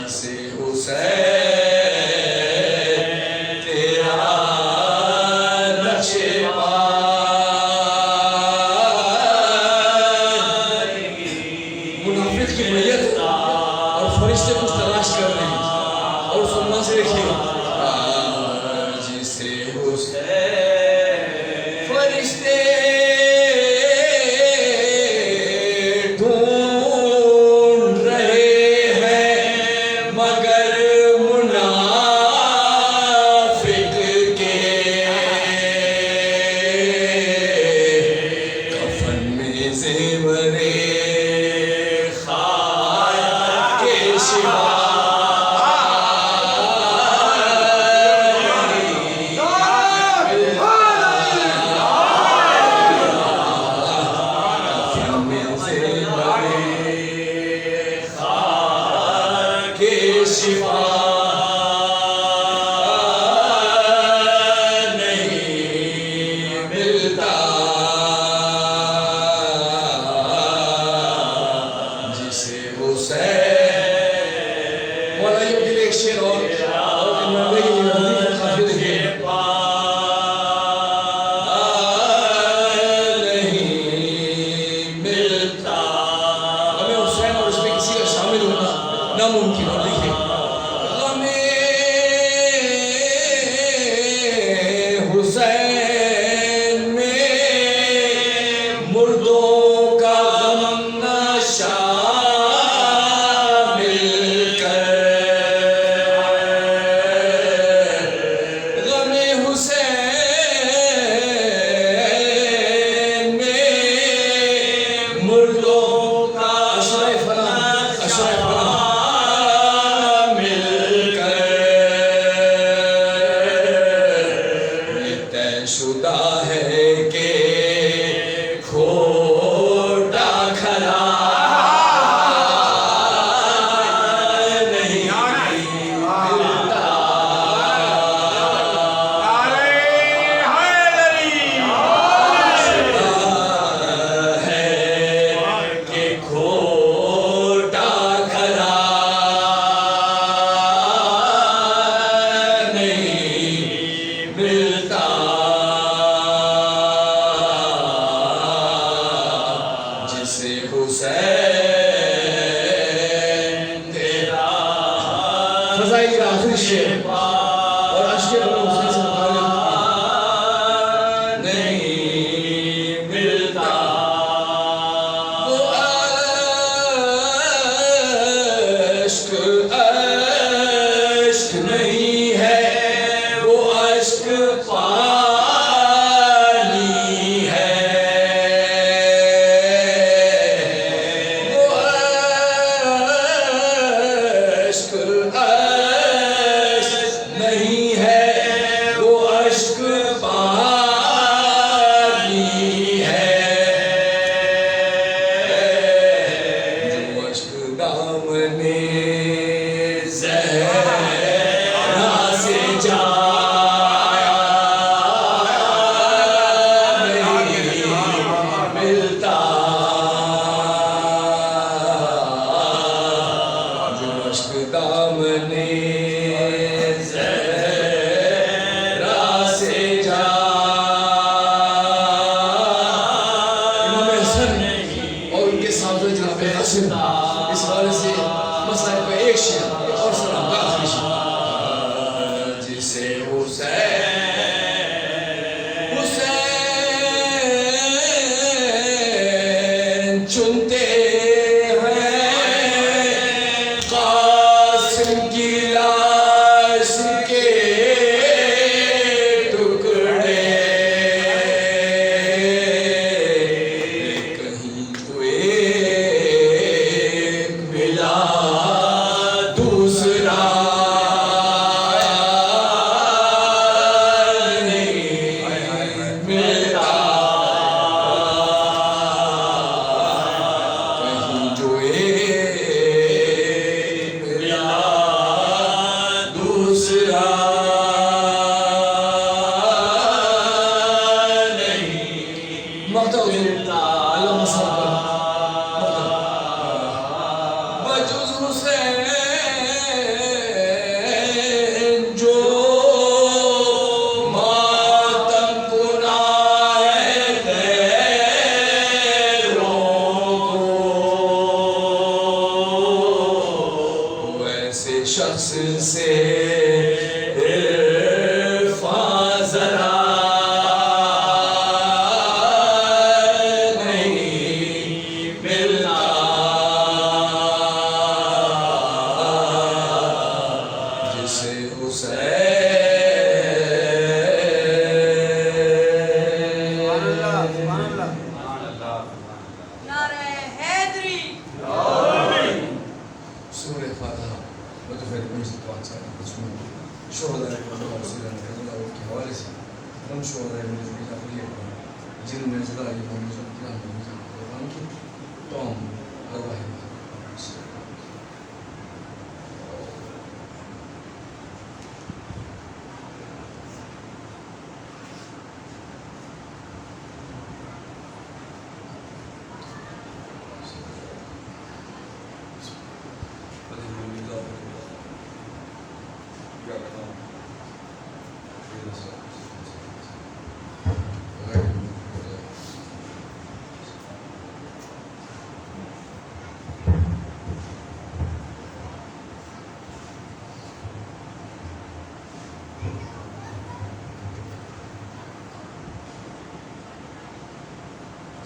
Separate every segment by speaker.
Speaker 1: جسے حسین تیرا نقش پا منافق کی میت اور فرشتے کچھ تلاش کر رہے ہیں اور سننا سے دیکھیے جسے حسین فرشتے ڈھونڈ رہے ہیں مگر منافق کے کفن میں زیورِ خاک کے سوا شفا نہیں ملتا جسے حسین مولا یہ بھی ایک شعر اور نہیں ملتا ہمیں حسین اور اس میں کسی کا شامل ہونا ناممکن اور دیکھیں حسین میں مردوں کا غم شامل کر غم حسین میں مردوں کا اشرائے فلاں شدہ ہے کہ کھوٹا کھلا نہیں ملتا شدہ ہے کہ کھوٹا کھلا نہیں ملتا حسین تیرا فضائل کا آخری شعر اور عشق حسین سے متعلق نہیں ملتا وہ عشق نہیں ہے وہ عشق پانی ہے نہیں ہے وہ عشق پانی ہے جو عشق دامنِ زہرا سے جایا نہیں ملتا جو عشق دامنِ اس حوالے سے مسائل کا ایک شعر اور سلام کا آخری شعر جسے حسین چنتے ہیں قاسم کی لاش کے ٹکڑے کہیں کوئی دوسرا نہیں ملتا کہیں جو ایک ملا دوسرا نہیں ملتا اللہ مسلم بجوز حسین شخص سے عرفان ذرا نہیں ملتا جسے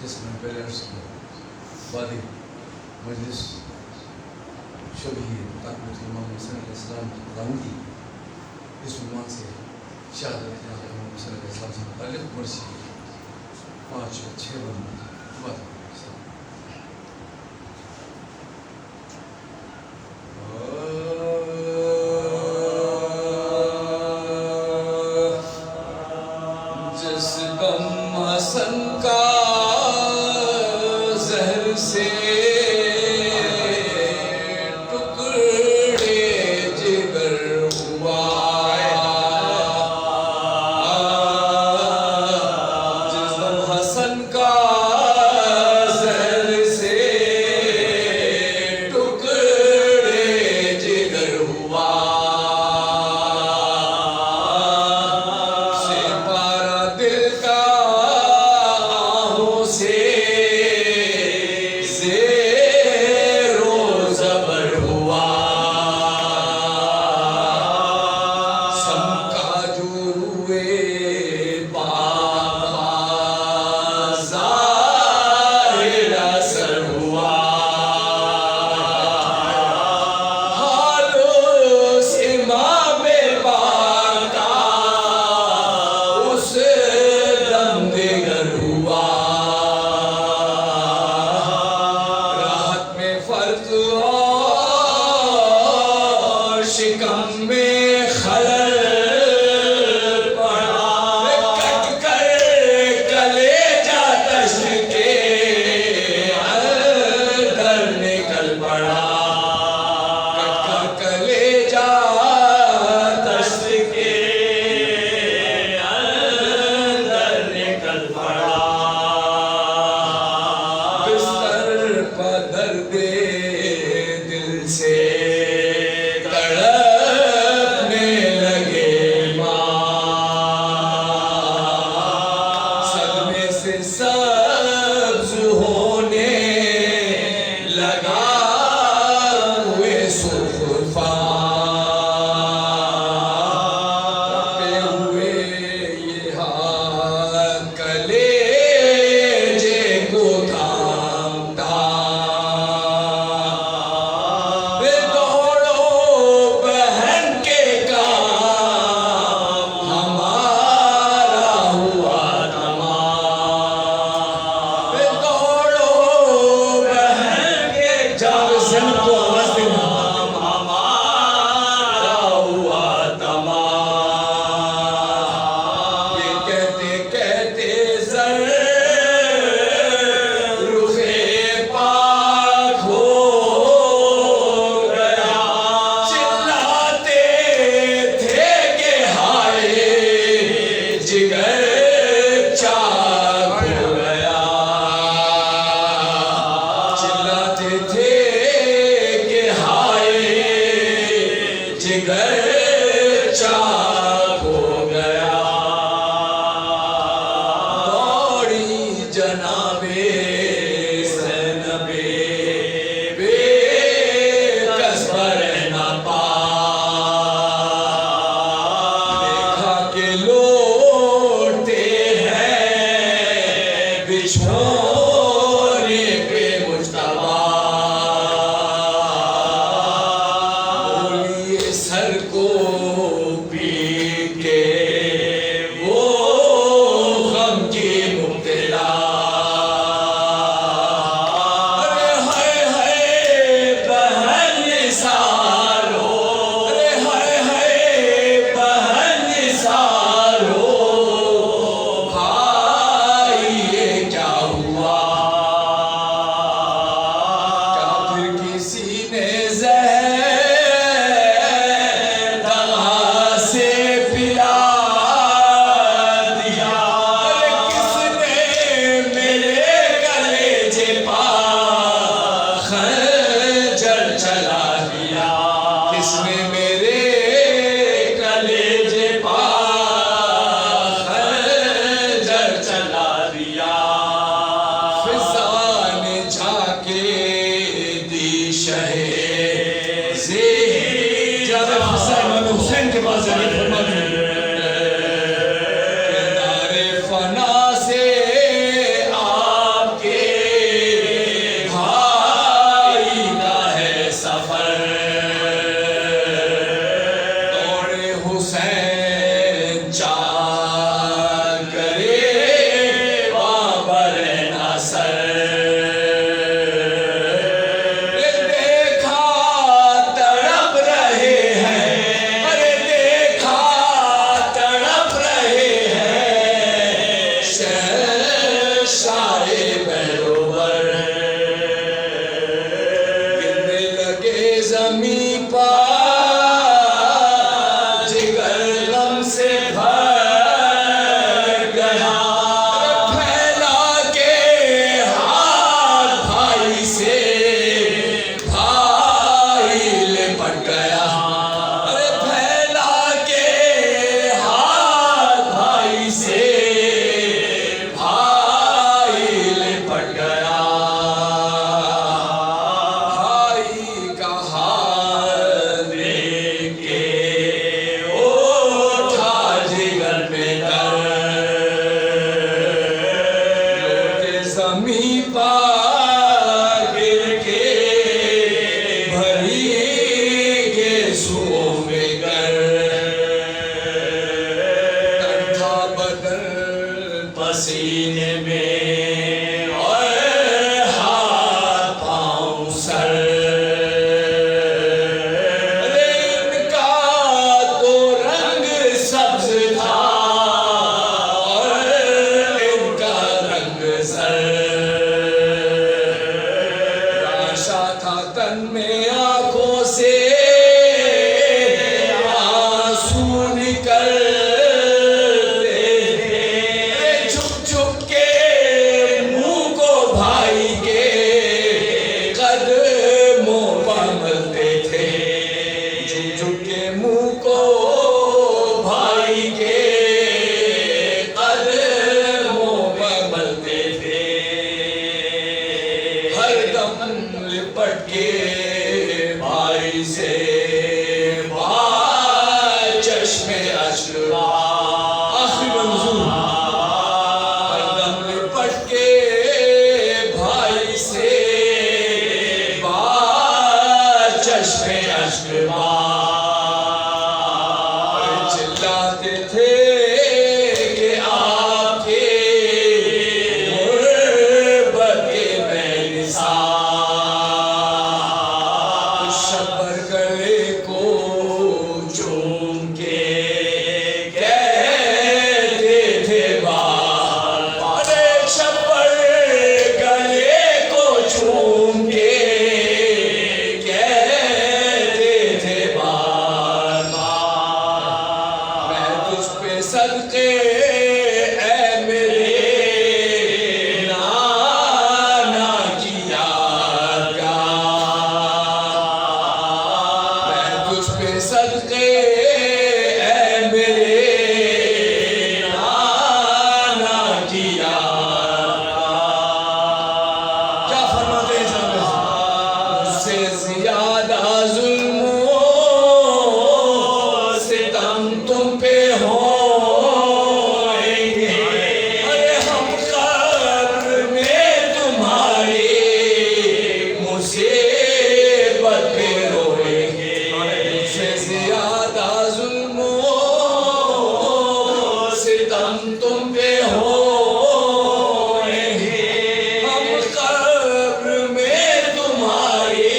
Speaker 1: جس میں پیرنٹس کی وادی مجلس شبیر تاکہ امام حسین علیہ السلام کی غلامی اس عنوان سے شہادت جناب امام حسین علیہ السلام سے متعلق مرسی 5 یا 6 بات جس غم حسن کا زہر سے ٹکڑے جگر ہوا جس غم حسن کا زہر سے ٹکڑے جگر ہوا سے پارا دل کا آہوں سے زمین پر جگر غم سے بھر گیا پھیلا کے ہاتھ بھائی سے بھائی لپٹ گیا پھیلا کے ہاتھ بھائی سے بھائی لپٹ گیا بھائی کا ہاتھ دیکھ کے اٹھا جگر میں درد زمین پر گر کے بھری گیسوں میں گر تھا بدن پسینے میں اور ہاتھ پاؤں سر ان کا تو رنگ سبز تھا اور ان کا رنگ سر راشا تھا تن میں آنکھوں سے آنسو نکلتے تھے چھپ چھپ کے منہ کو بھائی کے قدموں پر ملتے تھے چھپ چھپ کے منہ کو بھائی کے قدموں پر ملتے تھے ہر دم لپٹ کے بھائی سے چشمے اشک آخری منظور ہر دم لپٹ کے بھائی سے چشمے اشک چلاتے تھے کہ آپ کے غربت کے میں نثار شبر گلے کو چوم کے کہتے تھے بار بار شبر گلے کو چوم کے کہتے تھے بار بار میں تجھ پہ صدقے اے میرے نانا کی یاد کا میں تجھ پہ صدقے اے میرے نانا کی یاد کیا فرماتے ہیں جناب مجھ سے زیادہ ظلم و ستم تم پہ ہوئیں گے ارے ہم قبر میں تمہاری مصیبت پہ روئیں گے مجھ سے زیادہ ظلم و ستم تم پہ ہوئیں گے ہم قبر میں تمہاری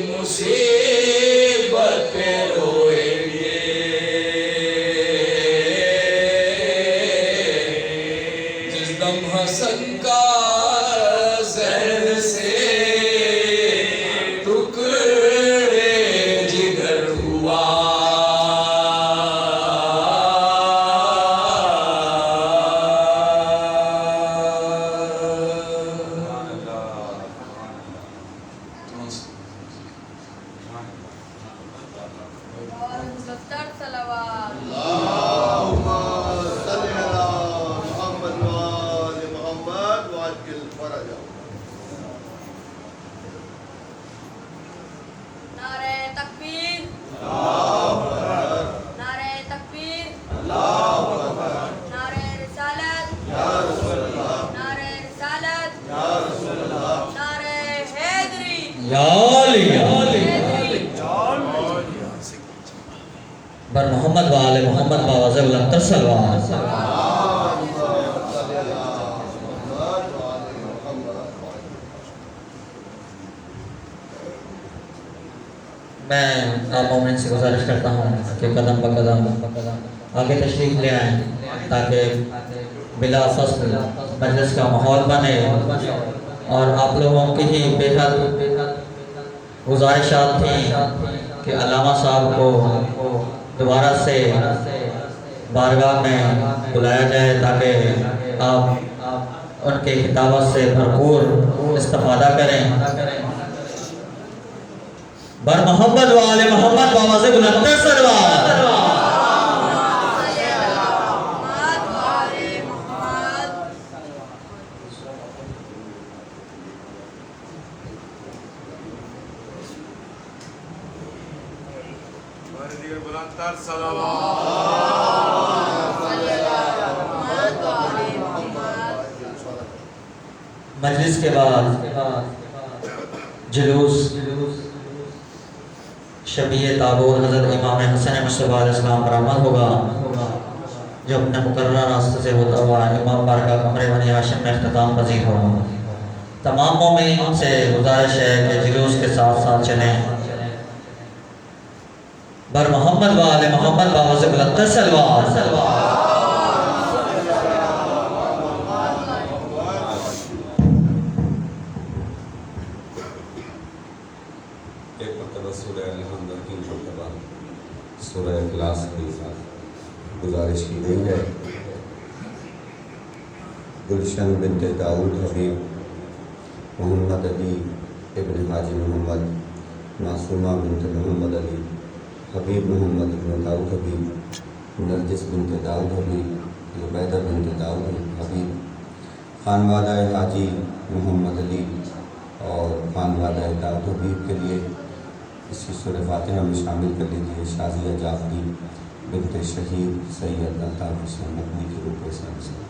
Speaker 1: مصیبت پہ روئیں گے جس دم حسن کا زہر سے ٹکڑے جگر ہوا
Speaker 2: ستر صلوات
Speaker 3: اللهم صل على محمد وآل محمد وعجل فرجه
Speaker 2: نعرہ تکبیر نعرہ تکبیر نعرہ رسالت نعرہ رسالت نعرہ حیدری
Speaker 4: بر محمد و آل محمد و وزر الانتر صلوات
Speaker 3: اللهم صل على محمد وآل محمد
Speaker 4: میں آپ مومن سے گزارش کرتا ہوں کہ قدم با قدم آگے تشریف لے آئیں تاکہ بلا فصل مجلس کا ماحول بنے اور آپ لوگوں کی ہی بے حد گزارشات تھیں کہ علامہ صاحب کو دوبارہ سے بارگاہ میں بلایا جائے تاکہ آپ ان کے خطابت سے بھرپور استفادہ کریں۔ بر محمد و آل محمد بآواز بلند صلوات۔ مجلس کے بعد جلوس شبیہ تابور حضرت امام حسن مصطفیٰ علیہ السلام برآمد ہوگا، جو اپنے مقررہ راستے سے ہوتا ہوا امام بارگاہ کمرے بنی ہاشم میں اختتام پذیر ہوگا۔ تمام مومنین سے گزارش ہے کہ جلوس کے ساتھ ساتھ چلیں۔ بر محمد و آل محمد بآواز بلند صلوات۔
Speaker 5: ایک مرتبہ سورہ الحمد کی مرتبہ سورہ اخلاص کی گزارش کی گئی ہے۔ گلشن بنت داؤد حبیب محمد علی ابن حاجی محمد معصومہ بنت محمد علی حبیب محمد ابن داؤد حبیب نرجس بنت داؤد حبیب عبیدہ بنت داؤد حبیب خانوادہ حاجی محمد علی اور خانوادہ داؤد حبیب کے لیے اسی سورہ فاتحہ میں شامل کر لیجیے شازیہ جعفری بنت شہید سید الطاف حسین نقوی کے روپ سے۔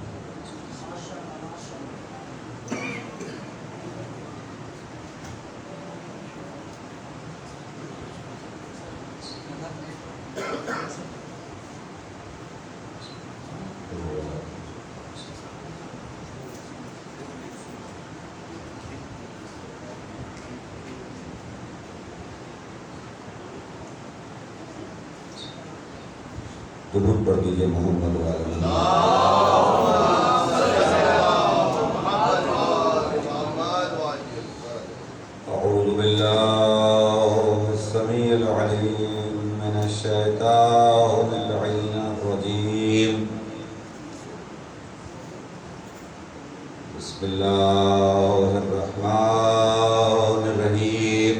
Speaker 5: درود پڑھ دیجیے محمد و آل محمد۔ اعوذ باللہ السمیع العلیم من الشیطان اللعین الرجیم، بسم اللہ الرحمن الرحیم۔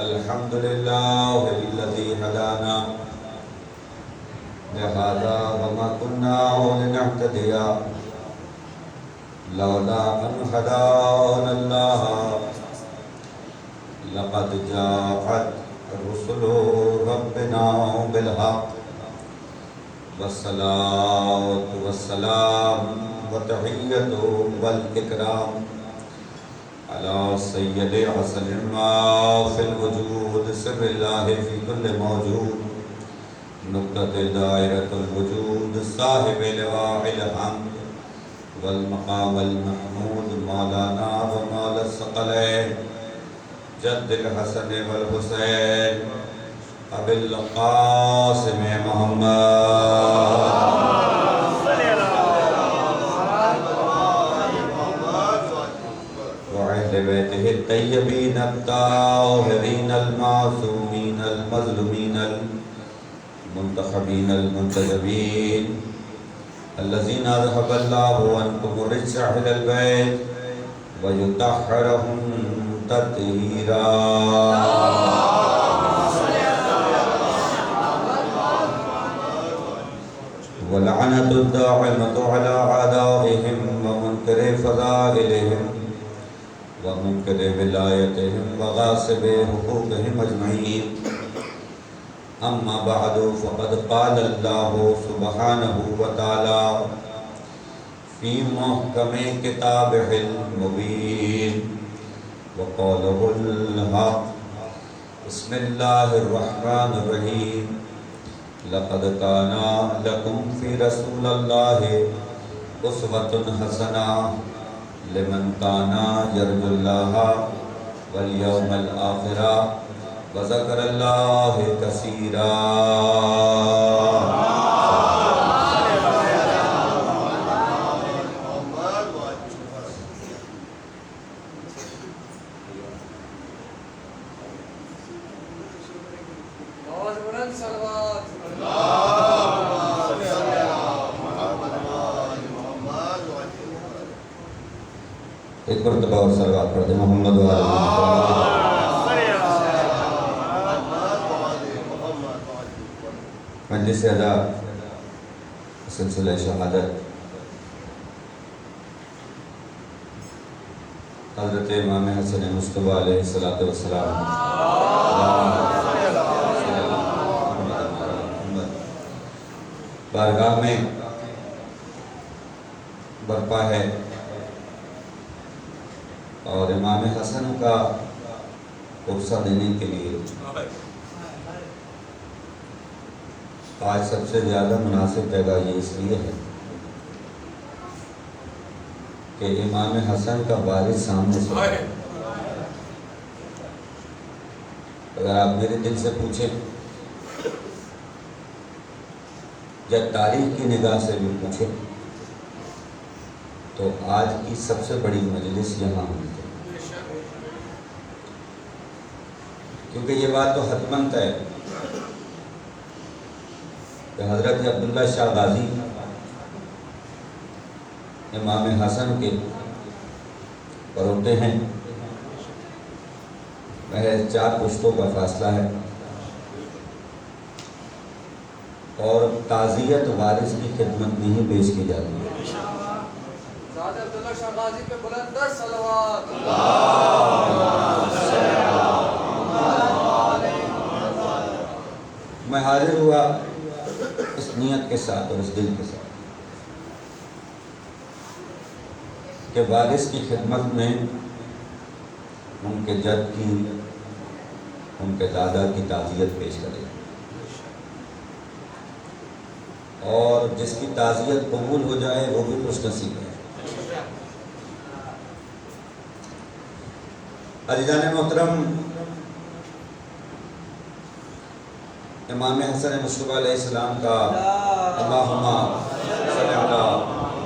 Speaker 5: الحمد للہ الذی ہدانا لہذا وما كنا لنهتدی لولا ان ہدانا اللہ لقد جاءت رسل ربنا بالحق والصلاة والسلام والتحیۃ والاکرام على سید حسن ما فی الوجود سر اللہ فی کل موجود نقطۃ دائرۃ الوجود صاحب لواء الحمد والمقام المحمود مولانا و مولا الثقلین جد الحسن والحسین ابی القاسم محمد بیتہ الطیبین الطاہرین المعصومین المظلومین المنتخبین المنتجبین الذین اذهب اللہ عنکم الرجس اہل البیت ویطہرہم تطہیرا۔ ولعنۃ الداعمۃ علی اعدائہم ومنکر فضائلہم ومنکر ولایتہم وغاصب حقوقہم اجمعین۔ اما بعد فقد قال اللہ سبحانہ وتعالی فی محکم کتابہ المبین وقولہ الحق۔ بسم اللہ الرحمن الرحیم۔ لقد کان لکم فی رسول اللہ اسوۃ حسنہ لمن کان یرجو اللہ والیوم الآخر وذکر اللہ کثیرا۔ ایک مرتبہ اور صلوات پڑھ دیں محمد و آل محمد۔ مجلس ادا سلسلہ شہادت حضرت امام حسن مصطفیٰ علیہ السلام بارگاہ میں برپا ہے، اور امام حسن کا عرصہ دینے کے لیے آج سب سے زیادہ مناسب جگہ یہ اس لیے ہے کہ امام حسن کا وارث سامنے سے ہے۔ اگر آپ میرے دل سے پوچھیں یا تاریخ کی نگاہ سے بھی پوچھیں تو آج کی سب سے بڑی مجلس یہاں ہوئی ہے، کیونکہ یہ بات تو حتماً طے ہے کہ حضرت عبداللہ شاہ غازی امام حسن کے پروتے ہیں، محض 4 پشتوں کا فاصلہ ہے، اور تعزیت وارث کی خدمت میں ہی پیش کی جاتی ہے۔
Speaker 1: عبداللہ شاہ غازی پہ بلندر صلوات۔
Speaker 5: میں حاضر ہوا اس نیت کے ساتھ اور اس دل کے ساتھ کہ وارث کی خدمت میں ان کے جد کی، ان کے دادا کی تعزیت پیش کرے، اور جس کی تعزیت قبول ہو جائے وہ بھی خوش نصیب ہے۔ عزیزان محترم، امام حسن مصطفیٰ علیہ السلام کا اللہم صلی علی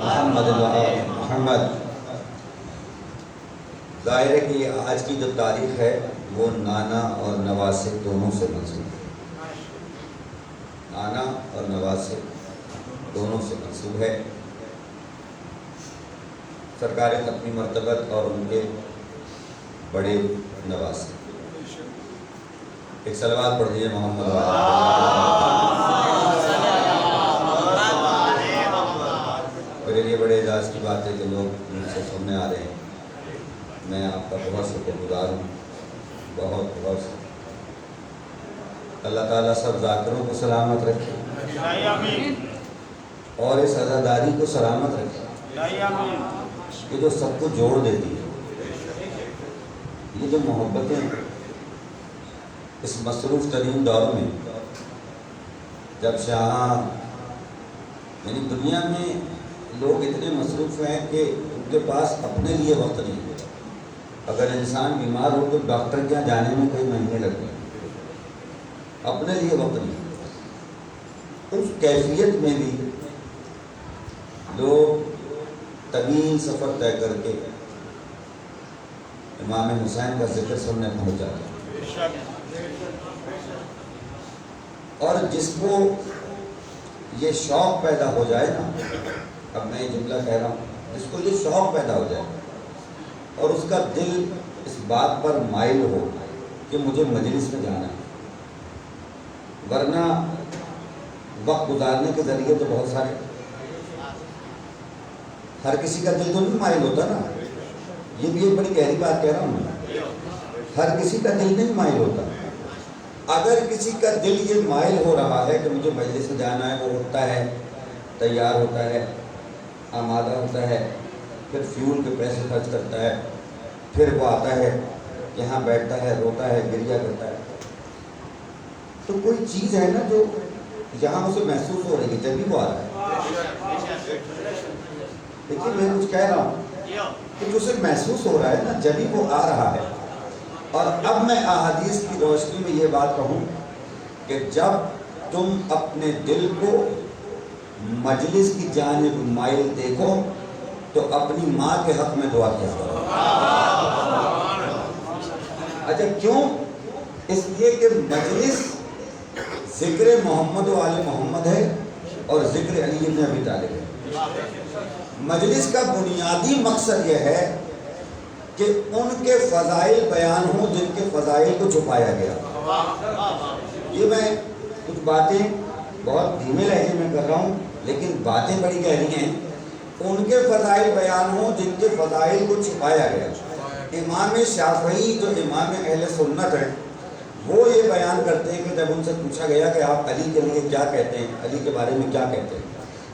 Speaker 5: محمد و آل محمد، ظاہر ہے کہ آج کی جو تاریخ ہے وہ نانا اور نواسے دونوں سے منسوب ہے، نانا اور نواسے دونوں سے منسوب ہے۔ سرکار ختمی مرتبت اور ان کے بڑے نواسے، ایک صلوات پڑھ دیجیے محمد و آل محمد۔ میرے لیے بڑے اعزاز کی بات ہے کہ لوگ مجھ سے سننے آ رہے ہیں، میں آپ کا بہت شکر گزار ہوں، بہت اللہ تعالیٰ سب ذاکروں کو سلامت رکھے اور اس عزاداری کو سلامت رکھے کہ جو سب کو جوڑ دیتی ہے۔ یہ جو محبتیں اس مصروف ترین دور میں، جب شاہ یعنی دنیا میں لوگ اتنے مصروف ہیں کہ ان کے پاس اپنے لیے وقت نہیں ہے۔ اگر انسان بیمار ہو تو ڈاکٹر کیا جانے میں کئی مہینے لگتے ہیں، اپنے لیے وقت نہیں۔ اس کیفیت میں بھی لوگ طویل سفر طے کر کے امام حسین کا ذکر سننے پہنچ جاتے ہیں، اور جس کو یہ شوق پیدا ہو جائے نا، اب میں یہ جملہ کہہ رہا ہوں، جس کو یہ شوق پیدا ہو جائے اور اس کا دل اس بات پر مائل ہو کہ مجھے مجلس میں جانا ہے، ورنہ وقت گزارنے کے ذریعے تو بہت سارے، ہر کسی کا دل تو نہیں مائل ہوتا نا، یہ بھی ایک بڑی گہری بات کہہ رہا ہوں میں، ہر کسی کا دل نہیں مائل ہوتا۔ اگر کسی کا دل یہ مائل ہو رہا ہے کہ مجھے مجلس میں جانا ہے، وہ اٹھتا ہے، تیار ہوتا ہے، آمادہ ہوتا ہے، پھر فیول کے پیسے خرچ کرتا ہے، پھر وہ آتا ہے، یہاں بیٹھتا ہے، روتا ہے، گریہ کرتا ہے، تو کوئی چیز ہے نا جو یہاں اسے محسوس ہو رہی ہے جب بھی وہ آ رہا ہے۔ دیکھیے میں کچھ کہہ رہا ہوں کہ جو اسے محسوس ہو رہا ہے نا جب ہی وہ آ رہا ہے۔ اور اب میں احادیث کی روشنی میں یہ بات کہوں کہ جب تم اپنے دل کو مجلس کی جانب مائل دیکھو تو اپنی ماں کے حق میں دعا کیا کرو۔ اچھا کیوں؟ اس لیے کہ مجلس ذکر محمد و آل محمد ہے اور ذکر علی بن ابی طالب ہے۔ مجلس کا بنیادی مقصد یہ ہے کہ ان کے فضائل بیان ہوں جن کے فضائل کو چھپایا گیا. یہ میں کچھ باتیں بہت دھیمے لہجے میں کر رہا ہوں لیکن باتیں بڑی گہری ہیں. ان کے فضائل بیان ہوں جن کے فضائل کو چھپایا گیا. امام شافعی جو امام اہل سنت ہیں وہ یہ بیان کرتے ہیں کہ جب ان سے پوچھا گیا کہ آپ علی کے لیے کیا کہتے ہیں, علی کے بارے میں کیا کہتے ہیں,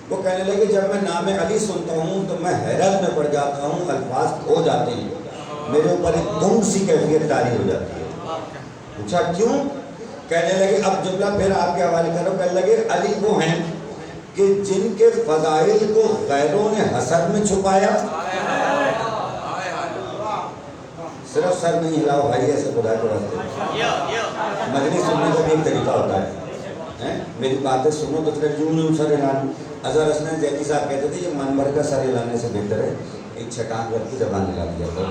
Speaker 5: وہ کہنے لگے جب میں نام علی سنتا ہوں تو میں حیرت میں پڑ جاتا ہوں, الفاظ کھو جاتے ہیں, میرے اوپر ایک دم سی کیفیت طاری ہو جاتی ہے. پوچھا کیوں؟ کہنے لگے, اب جملہ پھر آپ کے حوالے کرو, کہنے لگے علی وہ ہیں کہ جن کے فضائل کو غیروں نے حسد میں چھپایا. صرف سر نہیں ہلاؤ بھائی, ایسے خدا کو رکھتے. مجلس سننے کا بھی ایک طریقہ ہوتا ہے. میری باتیں سنو تو پھر یوں نہیں سر ہلانا. اظہر حسن زیدی صاحب کہتے تھے یہ منبر کا سر ہلانے سے بہتر ہے ایک چھٹان کر کے زبان ہلا دیا کرو.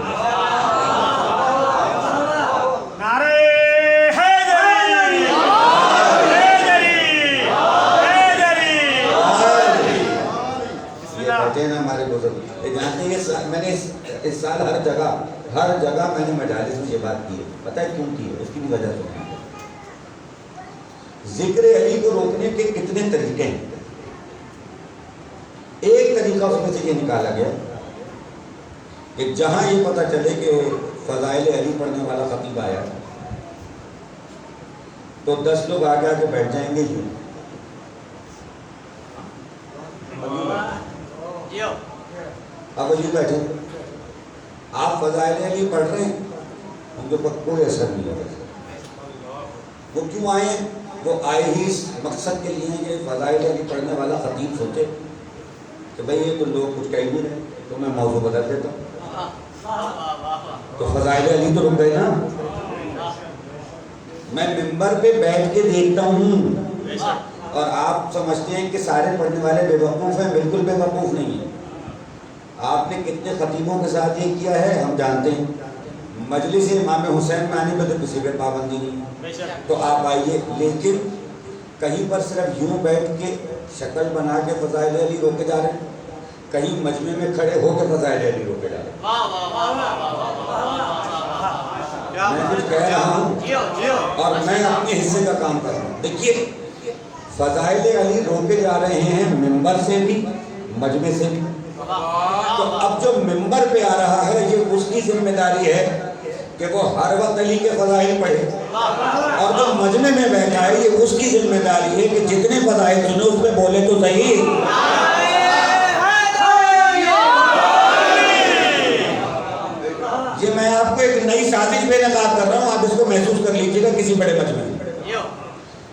Speaker 5: ہمارے بزرگ جانتے ہیں, میں نے اس سال ہر جگہ میں نے مجالس میں یہ بات کی ہے. پتہ ہے کیوں کی ہے؟ اس کی بھی وجہ سنیں. ذکر علی کو روکنے کے کتنے طریقے ہیں. ایک طریقہ اس میں سے یہ نکالا گیا کہ جہاں یہ پتہ چلے کہ فضائل علی پڑھنے والا خطیب آیا تو 10 لوگ آگے آ کے بیٹھ جائیں گے. یوں اب یوں بیٹھے, آپ فضائل علی پڑھ رہے ہیں, ان کے اوپر کوئی اثر نہیں ہوگا. وہ کیوں آئے ہیں؟ وہ آئے ہی اس مقصد کے لیے کہ فضائل علی پڑھنے والا خطیب سوچے کہ بھئی یہ تو لوگ کچھ کہیں نہیں رہے تو میں موضوع بدل دیتا ہوں. تو فضائل علی تو رک گئے نا. میں ممبر پہ بیٹھ کے دیکھتا ہوں اور آپ سمجھتے ہیں کہ سارے پڑھنے والے بے وقوف ہیں. بالکل بے وقوف نہیں ہیں. آپ نے کتنے خطیبوں کے ساتھ یہ کیا ہے ہم جانتے ہیں. مجلس امام حسین میں آنے پہ تو کسی پہ پابندی نہیں, تو آپ آئیے, لیکن کہیں پر صرف یوں بیٹھ کے شکل بنا کے فضائل علی روکے جا رہے ہیں, کہیں مجمع میں کھڑے ہو کے فضائل علی روکے جا رہے ہیں. میں کچھ کہہ رہا ہوں اور میں اپنے حصے کا کام کر رہا ہوں. دیکھیے فضائل علی روکے جا رہے ہیں ممبر سے بھی مجمع سے بھی. تو اب جو ممبر پہ آ رہا ہے یہ اس کی ذمہ داری ہے کہ وہ ہر وقت علی کے فضائل پڑھے, اور جو مجمع میں بیٹھا ہے یہ اس کی ذمہ داری ہے کہ جتنے فضائل سنے اس پہ بولے تو صحیح. یہ میں آپ کو ایک نئی سازش بے نقاب کر رہا ہوں, آپ اس کو محسوس کر لیجیے گا کسی بڑے مجمع میں.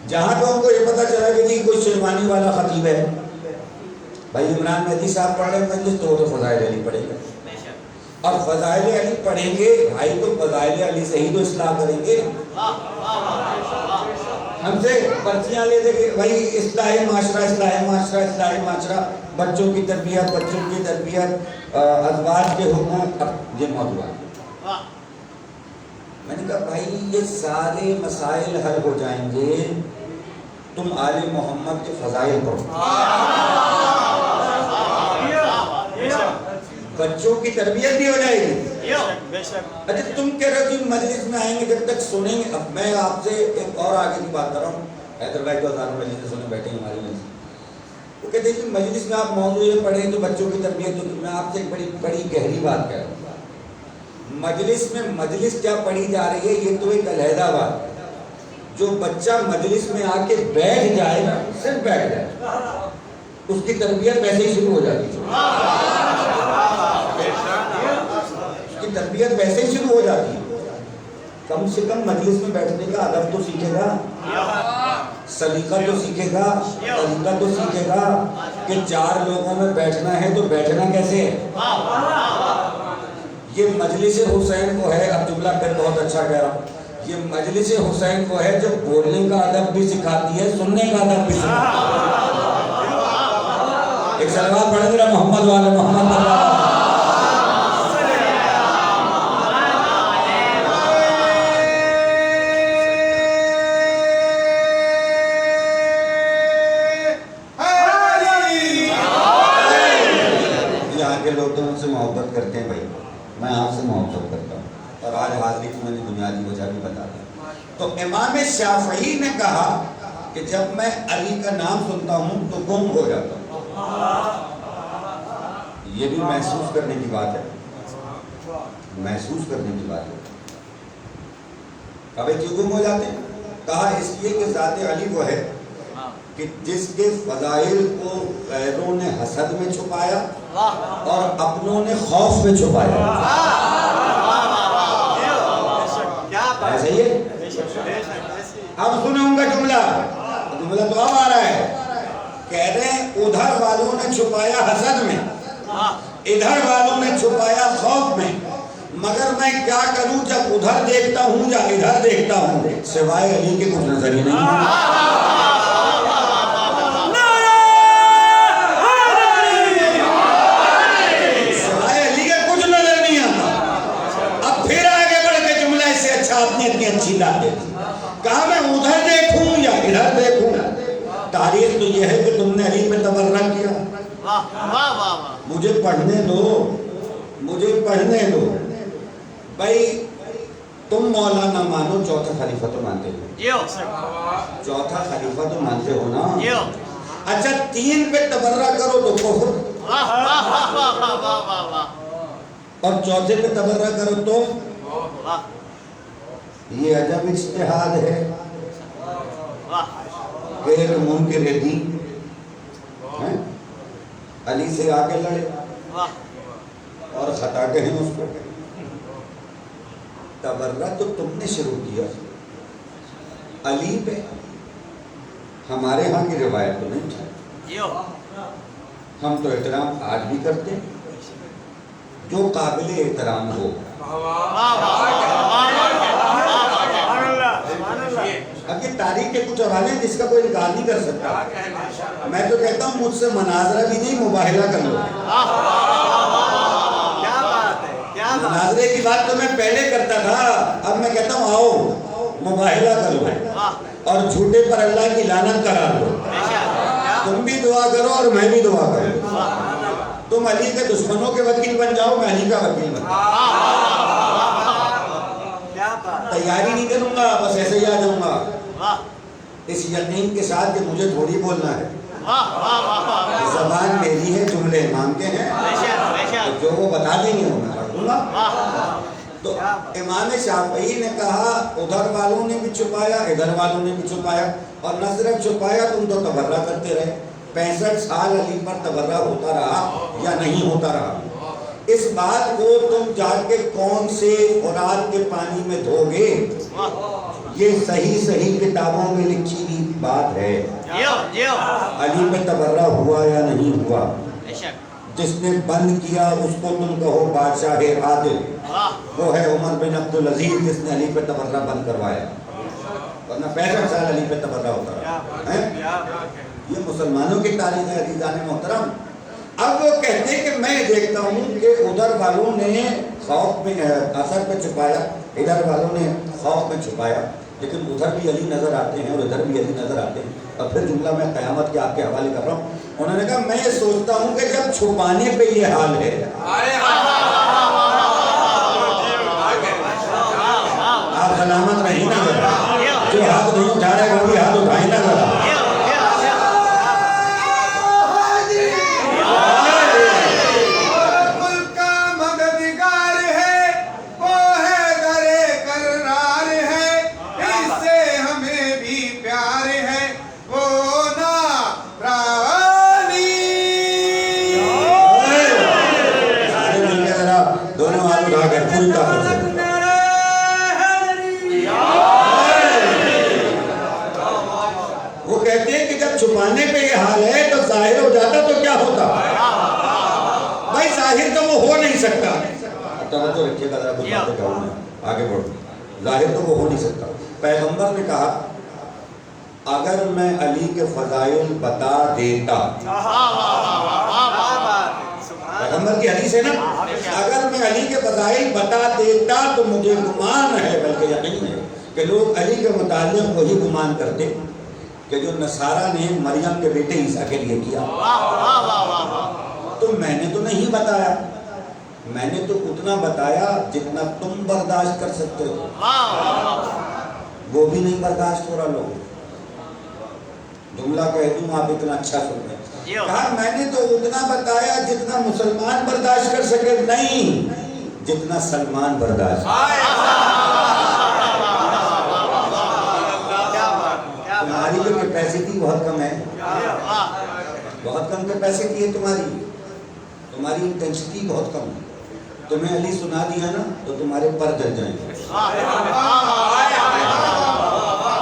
Speaker 5: جہاں تو ہم کو یہ پتا چلا کہ جی کوئی شیروانی والا خطیب ہے, بھائی عمران مہدی صاحب پڑھ رہے ہیں مجلس تو فضائل علی پڑھیں گے, اور فضائل علی پڑھیں گے بھائی تو فضائل علی سے ہی تو اصلاح کریں گے. ہم سے پرچیاں لے دیں کہ بھائی اصلاح معاشرہ اصلاح معاشرہ اصلاح معاشرہ, بچوں کی تربیت ازواج کے حقوق, یہ موضوعات. میں نے کہا بھائی یہ سارے مسائل حل ہو جائیں گے تم آل محمد کے فضائل پڑھو. بچوں کی تربیت بھی ہو جائے گی. اچھا تم کہہ رہے ہو کہ مجلس میں آئیں گے جب تک سنیں گے. اب میں آپ سے ایک اور آگے کی بات کر رہا ہوں. حیدر بھائی تو ہزاروں مجلس سنے بیٹھے ہیں ہماری مجلس, وہ کہتے ہیں کہ مجلس میں آپ موضوع یہ پڑھیں تو بچوں کی تربیت. میں آپ سے ایک بڑی گہری بات کہہ رہا ہوں. مجلس میں مجلس کیا پڑھی جا رہی ہے یہ تو ایک علیحدہ بات ہے. جو بچہ مجلس میں آ کے بیٹھ جائے نا, صرف بیٹھ جائے, اس کی تربیت ویسے ہی شروع ہو جاتی ہے. اس کی تربیت ویسے ہی شروع ہو جاتی ہے. کم سے کم مجلس میں بیٹھنے کا ادب تو سیکھے گا, سلیقہ تو سیکھے گا, طریقہ تو سیکھے گا کہ 4 لوگوں میں بیٹھنا ہے تو بیٹھنا کیسے ہے. یہ مجلس حسین کو ہے, اب جملہ پھر بہت اچھا کہہ رہا ہوں, یہ مجلس حسین کو ہے جو بولنے کا ادب بھی سکھاتی ہے, سننے کا ادب بھی سکھاتی ہے. ایک صلوات پڑھ دے محمد والے محمد. یہاں کے لوگ تو مجھ سے محبت کرتے ہیں بھائی, میں میں آپ سے محبت کرتا ہوں، اور آج حاضری کی میں نے بنیادی وجہ بھی بتا دی۔ تو امام شافعی نے کہا کہ جب میں علی کا نام سنتا ہوں تو گم ہو جاتا ہوں۔ یہ بھی محسوس کرنے کی بات ہے، محسوس کرنے کی بات ہے۔ اب کیوں گم ہو جاتے ہیں؟ کہا اس لیے کہ ذات علی وہ ہے کہ جس کے فضائل کو غیروں نے حسد میں چھپایا اور اپنوں نے خوف میں چھپایا۔ ایسا ہی ہے؟ اب سنیں ان کا جملہ تو اب آ رہا ہے، کہہ رہے ہیں ادھر والوں نے چھپایا حسد میں، ادھر والوں نے چھپایا خوف میں، مگر میں کیا کروں جب ادھر دیکھتا ہوں یا ادھر دیکھتا ہوں، سوائے علی کے کچھ نظر ہی نہیں سوائے علی کے کچھ نظر نہیں آتا۔ اب پھر آگے بڑھ کے جملہ اس سے اچھا اپنی اتنی اچھی لا دے، کہا میں ادھر دیکھوں یا ادھر دیکھوں، تاریخ تو یہ ہے کہ تم نے علی پہ تبرہ کیا۔ مجھے پڑھنے دو، مجھے پڑھنے دو۔ بھائی تم مولانا مانو، چوتھا خلیفہ تو مانتے ہو، چوتھا خلیفہ تو مانتے ہو نا؟ اچھا 3 پہ تبرہ کرو تو کفر، اور چوتھے پہ تبرہ کرو تو یہ عجب اجتہاد ہے کہ ایک منکر دین علی سے آگے لڑے اور خطا کہیں اس کو۔ تبرہ تو تم نے شروع کیا علی پہ، ہمارے ہاں کی روایت تو نہیں تھی۔ ہم تو احترام آج بھی کرتے ہیں، جو قابل احترام ہو۔ اب یہ تاریخ کے کچھ حوالے جس کا کوئی انکار نہیں کر سکتا۔ میں تو کہتا ہوں مجھ سے مناظرہ بھی نہیں، مباہلہ کر لو۔ مناظرے کی بات تو میں پہلے کرتا تھا، اب میں کہتا ہوں آؤ مباہلہ کر لو اور جھوٹے پر اللہ کی لعنت کرا دو۔ تم بھی دعا کرو اور میں بھی دعا کروں۔ تم علی کے دشمنوں کے وکیل بن جاؤ، میں علی کا وکیل بن جاؤں۔ تیاری نہیں کروں گا، بس ایسے ہی آ جاؤں گا، اس یقین کے ساتھ کہ مجھے تھوڑی بولنا ہے، زبان میری ہے، جملے امام کے ہیں، جو وہ بتا دیں گے وہ میں پڑھ دوں گا۔ تو امام شافعی نے کہا ادھر والوں نے بھی چھپایا، ادھر والوں نے بھی چھپایا، اور نہ صرف چھپایا، تم تو تبرہ کرتے رہے۔ 65 سال علی پر تبرہ ہوتا رہا یا نہیں ہوتا رہا؟ اس بات کو تم جا کے کون سے فرات کے پانی میں دھو گے؟ یہ صحیح کتابوں میں لکھی ہوئی بات ہے۔ علی پہ تبرہ ہوا یا نہیں ہوا؟ جس نے بند کیا اس کو تم کہو بادشاہ عادل، وہ ہے عمر بن عبدالعزیز جس نے علی پہ تبرہ بند کروایا، ورنہ 65 سال علی پہ تبرہ ہوتا رہا۔ یہ مسلمانوں کی تاریخ ہے عزیزان محترم۔ اب وہ کہتے ہیں کہ میں دیکھتا ہوں کہ ادھر والوں نے خوف میں اثر پہ چھپایا، ادھر والوں نے خوف میں چھپایا، لیکن ادھر بھی علی نظر آتے ہیں اور ادھر بھی علی نظر آتے ہیں۔ اور پھر جملہ میں قیامت کے آپ کے حوالے کر رہا ہوں۔ انہوں نے کہا میں یہ سوچتا ہوں کہ جب چھپانے پہ یہ حال ہے، آپ سلامت رہیں نا ذرا، جو ہاتھ نہیں اٹھا رہے وہ بھی ہاتھ اٹھائیں نا ذرا۔ وہ کہتے ہیں کہ جب چھپانے پہ یہ حال ہے تو ظاہر ہو جاتا تو کیا ہوتا؟ بھائی ظاہر تو وہ ہو نہیں سکتا۔ توجہ رکھیے گا ذرا، کچھ باتیں کہوں میں، آگے بڑھوں۔ ظاہر تو وہ ہو نہیں سکتا۔ پیغمبر نے کہا اگر میں علی کے فضائل بتا دیتا، پیغمبر کی حدیث ہے نا، اگر میں علی کے فضائل بتا دیتا تو مجھے گمان ہے، بلکہ یقین ہے کہ لوگ علی کے متعلق وہی گمان کرتے کہ جو نصارہ نے مریم کے بیٹے عیسیٰ کے لیے کیا۔ تو میں نے تو نہیں بتایا، میں نے تو اتنا بتایا جتنا تم برداشت کر سکتے ہو، وہ بھی نہیں برداشت ہو رہا لوگ. جملہ کہہ دوں آپ اتنا اچھا سن رہے ہیں. کہا میں نے تو اتنا بتایا جتنا مسلمان برداشت کر سکے، نہیں جتنا سلمان برداشت. تمہاری جو کیپیسٹی بہت کم ہے، بہت کم کیپیسٹی ہے تمہاری انٹینسٹی بہت کم ہے. تمہیں علی سنا دیا نا تو تمہارے پر جل جائیں گے.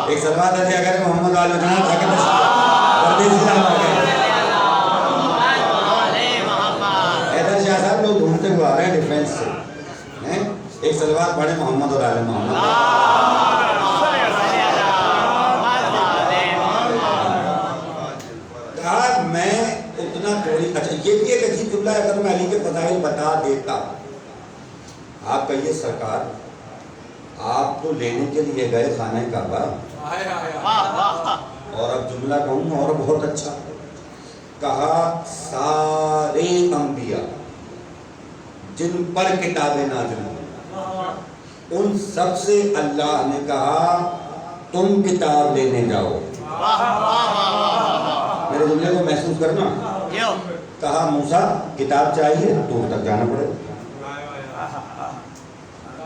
Speaker 5: ایک سلوات ہے اگر محمد علیہ جناب تھا کہ پردیسی نام آ گئے. حیدر شاہ صاحب لوگ ڈھونڈتے ہوئے آ رہے ہیں ڈیفینس سے. ایک سلوات پڑھے محمد اور آل محمد. کہا میں اتنا تھوڑی. اچھا یہ بھی ایک عجیب جملہ ہے، اگر میں علی کے فضائل بتا دیتا. آپ کہیے سرکار آپ تو لینے کے لیے گئے خانہ کعبہ، اور اب جملہ کہوں اور بہت اچھا. کہا سارے انبیاء جن پر کتابیں نازل ہوئی ان سب سے اللہ نے کہا تم کتاب لینے جاؤ. میرے جملے کو محسوس کرنا. کہا موسیٰ کتاب چاہیے تو تک جانا پڑے گا،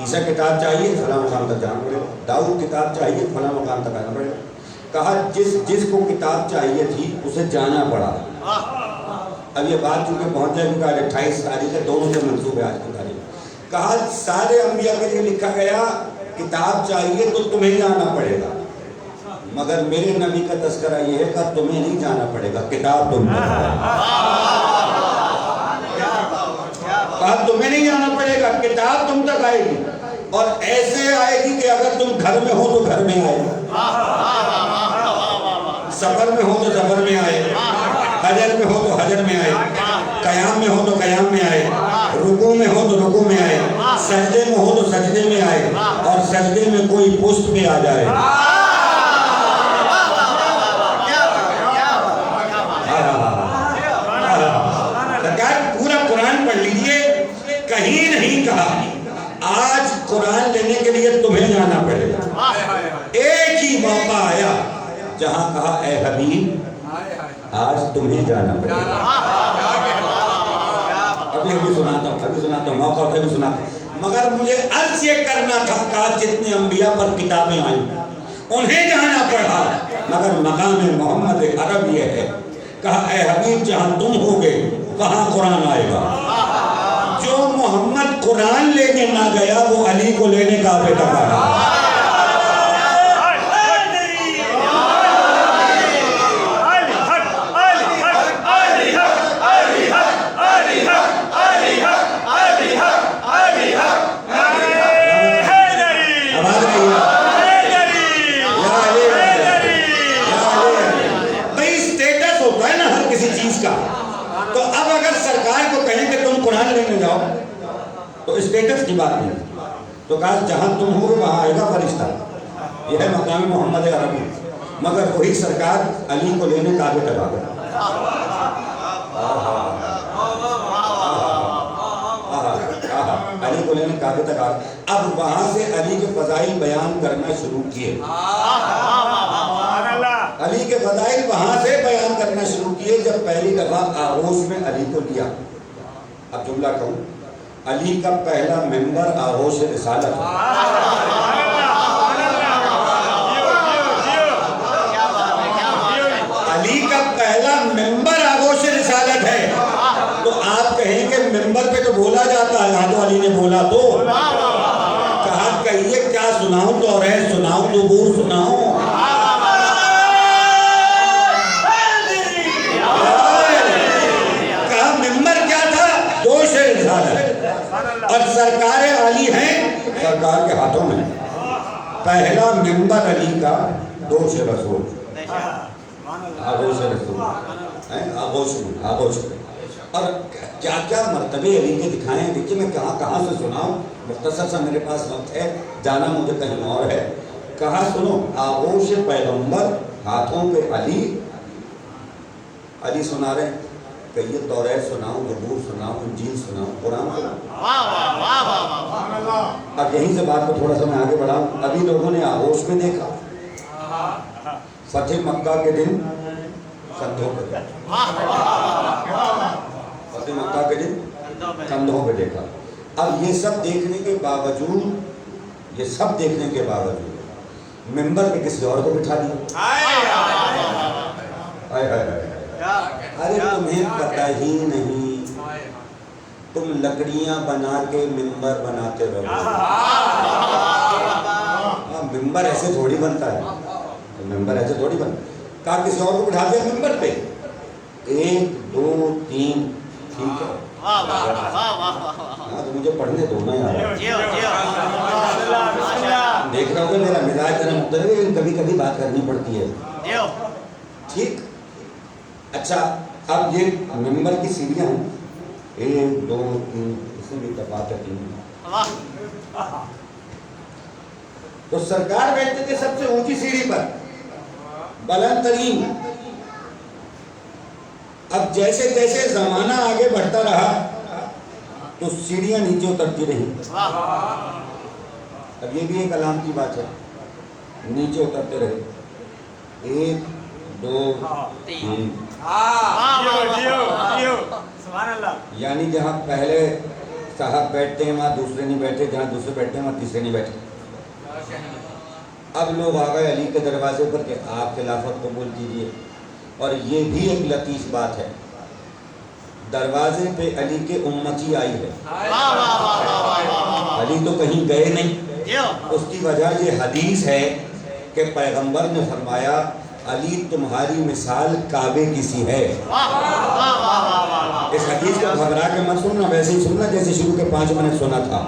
Speaker 5: عیسیٰ کتاب چاہیے فلاں مقام تک جانا پڑے گا، داؤد کتاب چاہیے فلاں مقام تک آنا پڑے گا. کہا جس کو کتاب چاہیے تھی اسے جانا پڑا. اب یہ بات چونکہ پہنچ جائے گی 28 تاریخ ہے، دونوں سے منسوب ہے آج کی تاریخ. کہا سارے انبیاء کے لیے لکھا گیا کتاب چاہیے تو تمہیں جانا پڑے گا، مگر میرے نبی کا تذکرہ یہ ہے کہ تمہیں نہیں جانا پڑے گا، کتاب تم تک. کہا تمہیں نہیں جانا پڑے گا، کتاب تم تک آئے گی، اور ایسے آئے گی کہ اگر تم گھر میں ہو تو گھر میں آئے، سفر میں ہو تو سفر میں آئے، حجر میں ہو تو حجر میں آئے، قیام میں ہو تو قیام میں آئے، رکوع میں ہو تو رکوع میں آئے، سجدے میں ہو تو سجدے میں آئے، اور سجدے میں کوئی پشت پہ آ جائے. پورا قرآن پڑھ لیجئے، کہیں نہیں کہا آج قرآن لینے کے لیے تمہیں جانا پڑے گا. ایک ہی موقع آیا جہاں کہا اے حبیب آج تمہیں جانا پڑے گا. ابھی سناتا ہوں موقع ہوتا ہے بھی سناتا ہوں. مگر مجھے عرض یہ کرنا تھا کہ جتنے انبیاء پر کتابیں آئیں انہیں جانا پڑا، مگر مقام محمد عرب یہ ہے. کہا اے حبیب جہاں تم ہوگے وہاں قرآن آئے گا. جو محمد قرآن لینے نہ گیا وہ علی کو لینے کا بے تک آیا. تو اب اگر سرکار کو کہیں کہ تم قرآن لینے جاؤ تو اسٹیٹس کی بات نہیں. تو کہا جہاں تم ہو وہاں آئے گا فرشتہ. یہ ہے مقام محمد عربی. مگر وہی سرکار علی کو لینے کعبے تک آ گئے. علی کو لینے کعبے تک آ گئے. اب وہاں سے علی کے فضائل بیان کرنا شروع کیے. علی کے فضائل وہاں سے بیان کرنا شروع کیے جب پہلی دفعہ آغوش میں علی کو لیا. اب جملہ کہوں علی کا پہلا ممبر آغوش رسالت ہے. علی کا پہلا ممبر آغوش رسالت ہے. تو آپ کہیں کہ ممبر پہ تو بولا جاتا ہے، یہاں تو علی نے بولا. تو کہا کہیے کیا سناؤں تو اور سناؤں نبوت سناؤں. اور سرکار علی ہیں سرکار کے ہاتھوں میں. پہلا ممبر علی کا دوش رسول، آغوش رسول، آغوش. اور کیا کیا مرتبے علی کے دکھائیں. دیکھیے میں کہاں سے سناؤں، مختصر سا میرے پاس وقت ہے، جانا مجھے کہیں اور ہے. کہا سنو آغوش پیغمبر، ہاتھوں پہ علی سنا رہے ہیں. کہ یہ توریت سناؤں، زبور سناؤں، انجیل سناؤں، قرآن سناؤں؟ اب یہیں سے بات کو تھوڑا سا میں آگے بڑھاؤں. ابھی لوگوں نے آغوش میں دیکھا فتح مکہ کے دن کندھوں پہ دیکھا، فتح مکہ کے دن کندھوں پہ دیکھا. اب یہ سب دیکھنے کے باوجود، یہ سب دیکھنے کے باوجود ممبر پہ کسی اور کو بٹھا دیا. ارے تمہیں پتہ ہی نہیں، تم لکڑیاں بنا کے ممبر بناتے رہو. ممبر ایسے تھوڑی بنتا ہے، ممبر ایسے تھوڑی بنتا ہے. کہا کسی اور کو بٹھا دیا ممبر پہ، 1 2 3 ٹھیک ہے. ہاں تو مجھے پڑھنے دو نا یار. دیکھ رہا ہوں کہ میرا مزاج ذرا مختلف ہے، لیکن کبھی کبھی بات کرنی پڑتی ہے. ٹھیک. اچھا اب یہ ممبر کی سیڑھیاں ہیں 1 2 3، اس میں بھی تفاوت ہے. تو سرکار بیٹھتے تھے سب سے اونچی سیڑھی پر، بلند ترین. اب جیسے جیسے زمانہ آگے بڑھتا رہا تو سیڑھیاں نیچے اترتی رہی. اب یہ بھی ایک علامتی بات ہے، نیچے اترتے رہے. 1 2 3. یعنی جہاں پہلے صاحب بیٹھتے ہیں وہاں دوسرے نہیں بیٹھے، جہاں دوسرے بیٹھتے ہیں وہاں تیسرے نہیں بیٹھے. اب لوگ آ گئے علی کے دروازے پر کہ آپ خلافت قبول کیجیے. اور یہ بھی ایک لطیف بات ہے، دروازے پہ علی کے امتی آئی ہے. علی تو کہیں گئے نہیں. اس کی وجہ یہ حدیث ہے کہ پیغمبر نے فرمایا علی تمہاری مثال کعبے کی سی ہے. اس حدیث کو گھبرا کے مت سننا، ویسے ہی سننا جیسے شروع کے 5 منٹ سنا تھا.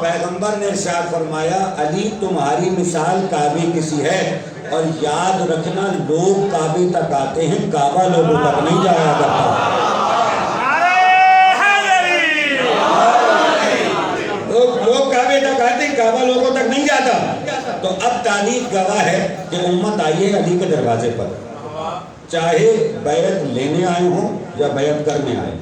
Speaker 5: پیغمبر نے ارشاد فرمایا علی تمہاری مثال کعبے کی سی ہے. اور یاد رکھنا لوگ کعبے تک آتے ہیں، کعبہ لوگوں تک نہیں جایا کرتا. لوگ کعبے تک آتے ہیں، کعبہ لوگوں تک نہیں جاتا. تو اب تاریخ گواہ ہے کہ امت آئی ہے علی کے دروازے پر، چاہے بیعت لینے آئے ہوں یا بیعت کرنے آئے.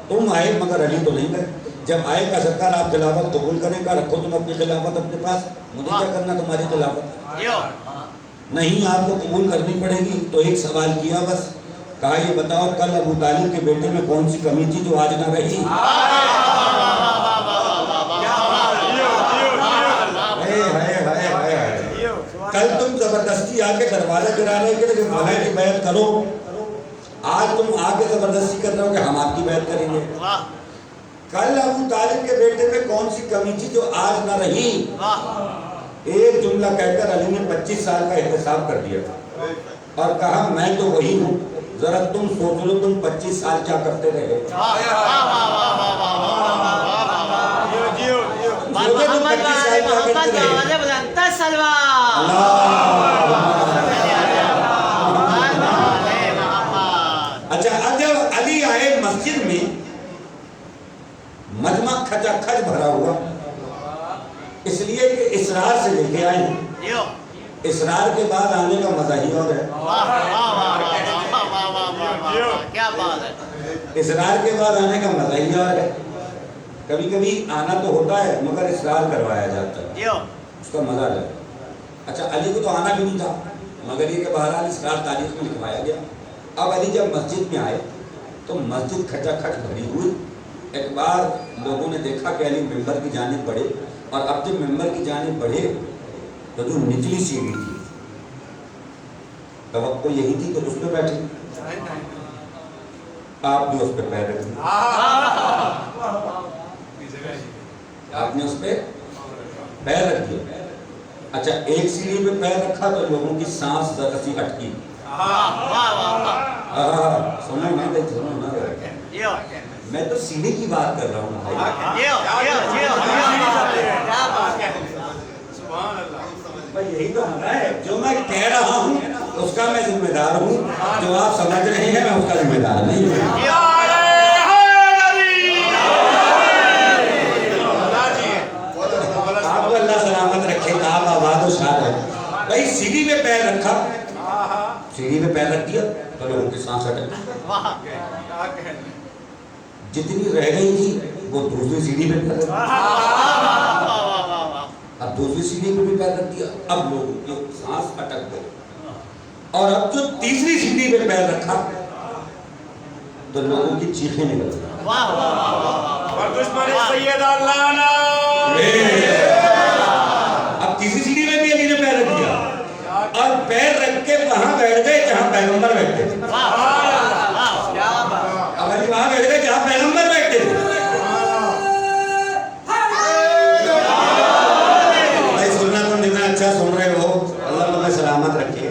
Speaker 5: تم آئے مگر علی تو نہیں گئے. جب آئے کا سرکار آپ خلافت قبول کریں گا، رکھو تم اپنی خلافت اپنے پاس، مجھے کیا کرنا تمہاری خلافت. نہیں آپ کو قبول کرنی پڑے گی. تو ایک سوال کیا بس، کہا یہ بتاؤ کل ابو طالب کے بیٹے میں کون سی کمی تھی جو آج نہ رہی. کل تم زبردستی آ کے دروازہ گرا رہے کہ بھائی کی بیعت کرو، آج تم آ کے زبردستی کر رہے ہو کہ ہم آپ کی بیعت کریں گے. کل ابو طالب کے بیٹے میں کون سی کمی تھی جو آج نہ رہی. ایک جملہ کہہ کر علی نے 25 سال کا احتساب کر دیا تھا اور کہا میں تو وہی ہوں. ذرا تم سوچ لو تم 25 سال کیا کرتے رہے. اچھا اب جب علی آئے مسجد میں، مجمع کھچا کھچ بھرا ہوا، اس لیے کہ اسرار سے لے کے آئے ہیں. اسرار کے بعد آنے کا مزہ ہی اور ہے. اسرار کے بعد آنے کا مزہ ہی اور ہے. کبھی کبھی آنا تو ہوتا ہے مگر اسرار کروایا جاتا ہے، اس کا مزہ الگ ہے. اچھا علی کو تو آنا بھی نہیں تھا مگر یہ کہ بہرحال اسرار تاریخ میں لکھوایا گیا. اب علی جب مسجد میں آئے تو مسجد کھچا کھچ بھری ہوئی. ایک بار لوگوں نے دیکھا کہ علی ممبر کی جانب بڑھے، اور اب جب ممبر کی جانب بڑھے تو جو نچلی سیڑھی تھی توقع یہی تھی کہ اس پہ بیٹھے. آپ بھی اس پہ پیر رکھ دیں، آپ نے اس پہ پیر رکھ دیا. اچھا ایک سیڑھی پہ پیر رکھا تو لوگوں کی سانس ذرا سی اٹکی. سنو نا بھائی، سنو نا، میں تو سیڑھی کی بات کر رہا ہوں بھائی. یہی تو ہے جو میں کہہ رہا ہوں اس کا میں ذمہ دار ہوں، جو آپ سمجھ رہے ہیں میں اس کا ذمہ دار نہیں ہوں. آپ کو اللہ سلامت رکھے، آپ آباد و شاد ہے. بھائی سیڑھی پہ پیر رکھا، سیڑھی پہ پیر رکھ دیا، تو لوگوں کی سانس اٹک جتنی رہ گئی تھی وہ دوسری سیڑھی پہ پیر رکھ اب دوسری سیڑھی پہ بھی پیر رکھ دیا اب لوگوں کی سانس اٹک گئی اور اب جو تیسری سیڑھی پہ پیر رکھا تو لوگوں کی چیخیں نکل گئی اب تیسری سیڑھی پہ بھی علی نے پیر رکھ دیا اور پیر رکھ کے وہاں بیٹھ گئے جہاں پیغمبر بیٹھتے تھے اب علی وہاں بیٹھ گئے جہاں پیغمبر بیٹھتے تھے بھائی سننا تم جتنا اچھا سن رہے ہو اللہ تمہیں سلامت رکھے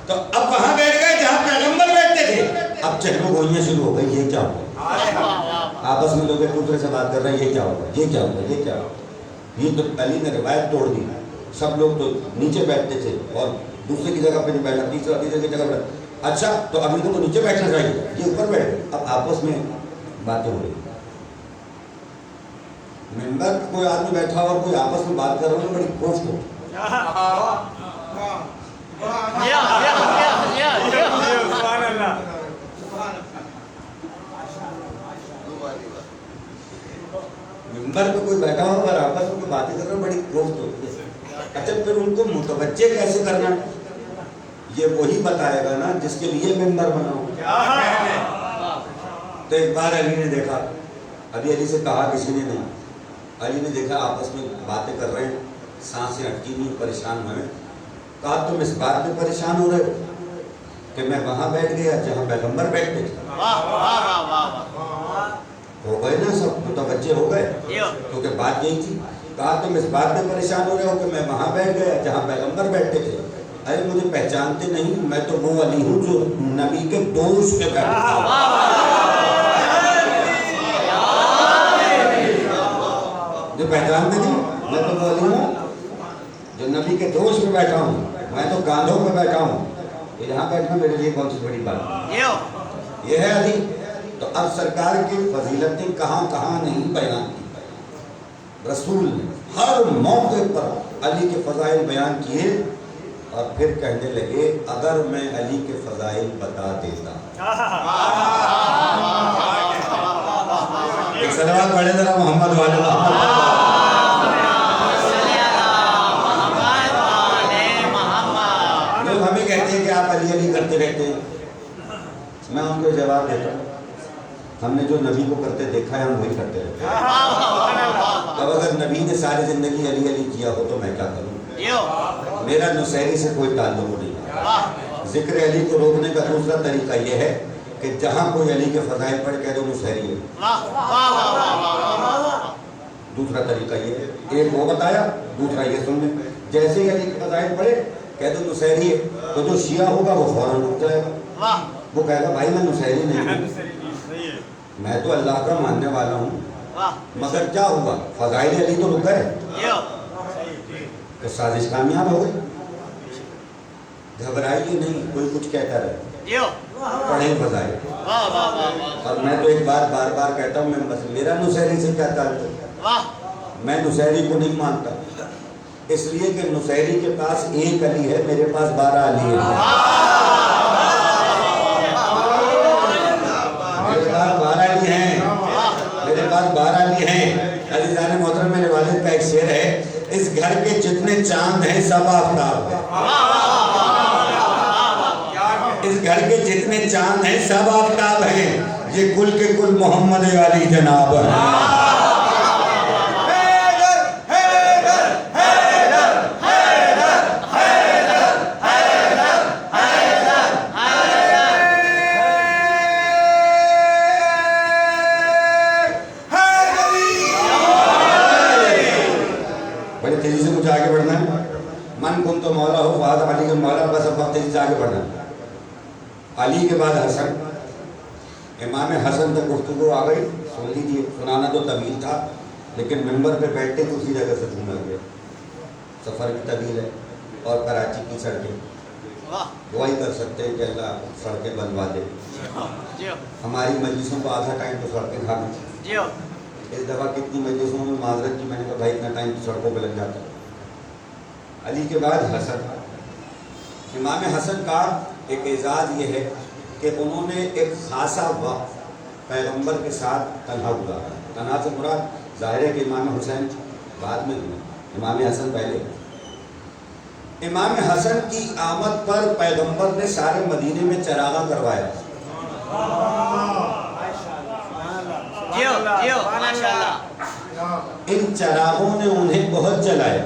Speaker 5: تو اب وہاں بیٹھ گئے جہاں پیغمبر بیٹھتے تھے اب چہلو گوئیاں شروع ہو گئی یہ کیا ہوا آپس میں لوگ ایک دوسرے سے بات کر رہے ہیں یہ کیا ہوگا یہ کیا ہوگا یہ کیا ہوگا یہ تو علی نے روایت توڑ دی سب لوگ تو نیچے بیٹھتے تھے اور دوسرے کی جگہ پہ نہیں بیٹھا تیسرے کی جگہ بیٹھا اچھا تو ابھی تو نیچے بیٹھنا چاہیے یہ اوپر بیٹھے اب آپس میں باتیں ہو رہی ممبر کوئی آدمی بیٹھا اور کوئی آپس میں بات کر رہا ہے بڑی کوشش ہو ممبر پہ کوئی بیٹھا ہو اور آپس میں باتیں کر رہا ہے بڑی کوشش ہوتی ہے اچھا پھر ان کو متوجہ کیسے کرنا یہ وہی بتائے گا نا جس کے لیے ممبر بناؤ تو ایک بار علی نے دیکھا ابھی علی سے کہا کسی نے نہیں علی نے دیکھا آپس میں باتیں کر رہے ہیں سانسیں اٹکی نہیں پریشان ہوئے کہا تم اس بات پہ پریشان ہو رہے ہو کہ میں وہاں بیٹھ گیا جہاں پیغمبر بیٹھتے تھے ہو گئے نا سب متوجہ ہو گئے کیونکہ بات یہی تھی کہا تم اس بات پہ پریشان ہو رہے ہو کہ میں وہاں بیٹھ گیا جہاں پیغمبر بیٹھتے تھے ارے مجھے پہچانتے نہیں میں تو وہ علی ہوں جو نبی کے دوست پہ بیٹھتا ہوں جو پہچانتے نہیں میں تو وہ علی ہوں جو نبی کے دوست پہ بیٹھا ہوں میں تو کاندھوں پہ بیٹھا ہوں یہاں بیٹھنا میرے لیے کون سی بڑی بات یہ ہے علی تو اب سرکار کی فضیلتیں کہاں کہاں نہیں بیان کی رسول نے ہر موقع پر علی کے فضائل بیان کیے اور پھر کہنے لگے اگر میں علی کے فضائل بتا دیتا ایک صلوات پڑھے ذرا محمد والے لوگ ہمیں کہتے ہیں کہ آپ علی علی کرتے رہتے ہیں میں ان کو جواب دیتا ہوں ہم نے جو نبی کو کرتے دیکھا ہے ہم وہی کرتے رہتے ہیں اب اگر نبی نے ساری زندگی علی علی کیا ہو تو میں کیا کروں میرا نصیری سے کوئی تعلق نہیں ذکر علی کو روکنے کا دوسرا طریقہ یہ ہے کہ جہاں کوئی علی کے فضائل پڑھ کہہ دو نصیری ہے دوسرا طریقہ یہ ہے ایک وہ بتایا دوسرا یہ سن لیں جیسے ہی علی کے فضائل پڑھے کہہ دو نصیری ہے تو جو شیعہ ہوگا وہ فوراً رک جائے گا وہ کہے گا بھائی میں نصیری نہیں ہوں میں تو اللہ کا ماننے والا ہوں مگر کیا ہوا فضائل علی تو رک گئے تو سازش کامیاب ہو گئی گھبرائیے نہیں کوئی کچھ کہتا رہے پڑھیں فضائل اور میں تو ایک بار بار بار کہتا ہوں میں میرا نصیری سے کیا تعلق میں نصیری کو نہیں مانتا اس لیے کہ نصیری کے پاس ایک علی ہے میرے پاس 12 علی ہے میرے پاس 12 علی ہیں عزیزان محترم میرے والد کا ایک شعر ہے اس گھر کے جتنے چاند ہیں سب آفتاب ہیں اس گھر کے جتنے چاند ہیں سب آفتاب ہیں یہ کل کے کل محمد علی جناب ہیں تیزی سے مجھے آگے بڑھنا ہے من کن تو مولا ہو فہد علی کے مولا بس اب وقت تیزی سے آگے بڑھنا ہے علی کے بعد حسن امام حسن تک گفتگو آ گئی سن لیجیے سنانا تو طویل تھا لیکن ممبر پہ بیٹھتے تو اسی جگہ سے گھوما گیا سفر بھی طویل ہے اور کراچی کی سڑکیں دعائی کر سکتے ہیں کہ اللہ سڑکیں بنوا دے ہماری مجلسوں کو آدھا ٹائم تو سڑکیں کھا گئی اس دفعہ کتنی مجلسوں میں معذرت کی میں نے کہا بھائی اتنا ٹائم تو سڑکوں پہ لگ جاتا علی کے بعد حسن امام حسن کا ایک اعزاز یہ ہے کہ انہوں نے ایک خاصا وقت پیغمبر کے ساتھ تنہا گزارا. تنہا سے مراد ظاہر ہے کہ امام حسین بعد میں ہوئے، امام حسن پہلے. امام حسن کی آمد پر پیغمبر نے سارے مدینے میں چراغاں کروایا. ان چراغوں نے انہیں بہت جلایا.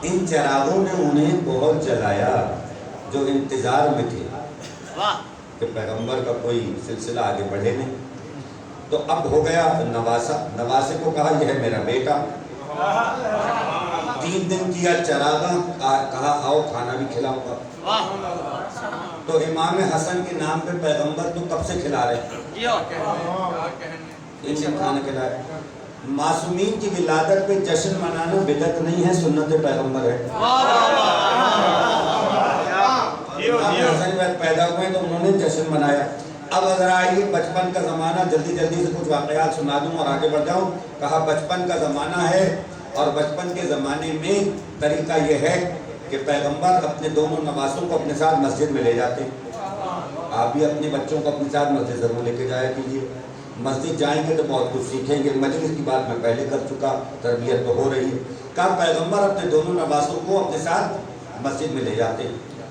Speaker 5: ان چراغوں نے انہیں بہت جلایا جو انتظار میں تھے کہ پیغمبر کا کوئی سلسلہ آگے بڑھے نہیں. تو اب ہو گیا نواسا. نواسے کو کہا یہ ہے میرا بیٹا. 3 دن کیا چراغاں، کہا آؤ کھانا بھی کھلاؤں گا. تو امام حسن کے نام پہ پیغمبر تو کب سے کھلا رہے ہیں، کھانا کھلائے. معصومین کی ولادت پہ جشن منانا بدعت نہیں ہے، سنت پیغمبر ہے. امام حسن پیدا ہوئے تو انہوں نے جشن منایا. اب اگر آئیے بچپن کا زمانہ، جلدی جلدی سے کچھ واقعات سنا دوں اور آگے بڑھ جاؤں. کہا بچپن کا زمانہ ہے اور بچپن کے زمانے میں طریقہ یہ ہے کہ پیغمبر اپنے دونوں نواسوں کو اپنے ساتھ مسجد میں لے جاتے. آپ بھی اپنے بچوں کو اپنے ساتھ مسجد ضرور لے کے جایا کیجیے. مسجد جائیں گے تو بہت کچھ سیکھیں گے. مجلس کی بات میں پہلے کر چکا، تربیت تو ہو رہی ہے. کہا پیغمبر اپنے دونوں نواسوں کو اپنے ساتھ مسجد میں لے جاتے.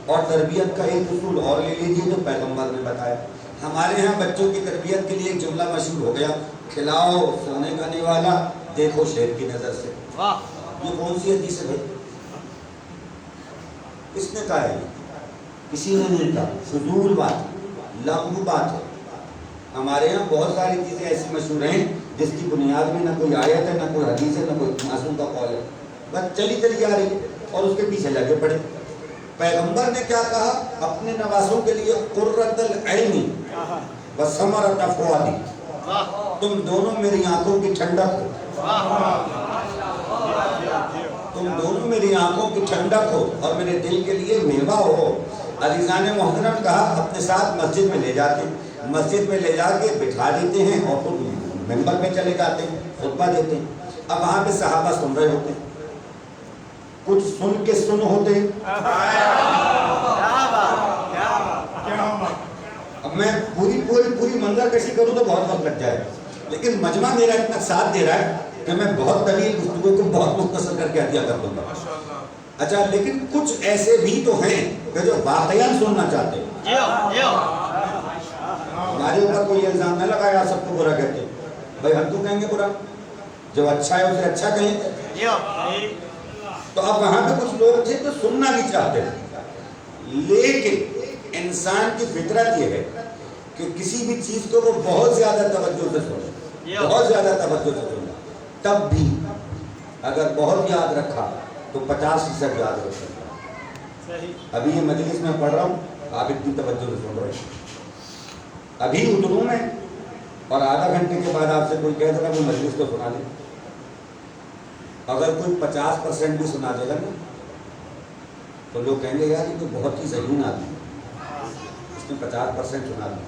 Speaker 5: اور تربیت کا ایک اصول اور لے لیجیے جو پیغمبر نے بتایا. ہمارے ہاں بچوں کی تربیت کے لیے ایک جملہ مشہور ہو گیا، کھلاؤ سونے گانے والا دیکھو شیر کی نظر سے. یہ کون سی حدیث ہے بھائی؟ کس نے کہا ہے؟ کسی نے نہیں کہا. فضول بات، لغو بات ہے. ہمارے ہاں بہت ساری چیزیں ایسی مشہور ہیں جس کی بنیاد میں نہ کوئی آیت ہے، نہ کوئی حدیث ہے، نہ کوئی معصوم کا قول ہے. بس چلی آ رہی ہے اور اس کے پیچھے لگے پڑے. پیغمبر نے کیا کہا اپنے نواسوں کے لیے؟ قرۃ العین وثمرۃ فؤادی. تم دونوں میری آنکھوں کی ٹھنڈک ہو. تم دونوں میری آنکھوں کی ٹھنڈک ہو اور میرے دل کے لیے میوہ ہو. عزیزان محترم کہا اپنے ساتھ مسجد میں لے جاتے. مسجد میں لے جا کے بٹھا دیتے ہیں اور پھر ممبر میں چلے جاتے ہیں، خطبہ دیتے ہیں. اب وہاں پہ صحابہ سن رہے ہوتے ہیں، کچھ سن کے سن ہوتے ہیں. اب میں پوری منظر کشی کروں تو بہت وقت لگ جائے، لیکن مجمع میرا اتنا ساتھ دے رہا ہے کہ میں بہت طویل گفتگو کو بہت مختصر کر کے عطیہ کر دوں گا. اچھا لیکن کچھ ایسے بھی تو ہیں کہ جو واقعات سننا چاہتے ہیں. ہمارے اوپر کوئی الزام نہ لگایا سب کو برا کہتے ہیں. بھائی ہم تو کہیں گے برا، جو اچھا ہے اسے اچھا کہیں. تو اب وہاں پہ کچھ لوگ تھے جو سننا بھی چاہتے تھے، لیکن انسان کی فطرت یہ ہے کہ کسی بھی چیز کو وہ بہت زیادہ توجہ سے سنے، بہت زیادہ توجہ سے سنے. تب بھی اگر بہت یاد رکھا تو 50% یاد رکھ سکتا. ابھی یہ مجلس میں پڑھ رہا ہوں، آپ اتنی توجہ سے سن رہے ہیں. ابھی اتروں میں اور آدھا گھنٹے کے بعد آپ سے کوئی کہہ دے گا وہ مجلس کو سنا دے. اگر کوئی 50% بھی سنا دے گا نا تو لوگ کہیں گے یار یہ تو بہت ہی ذہین آدمی ہے، اس نے 50% سنا دیا.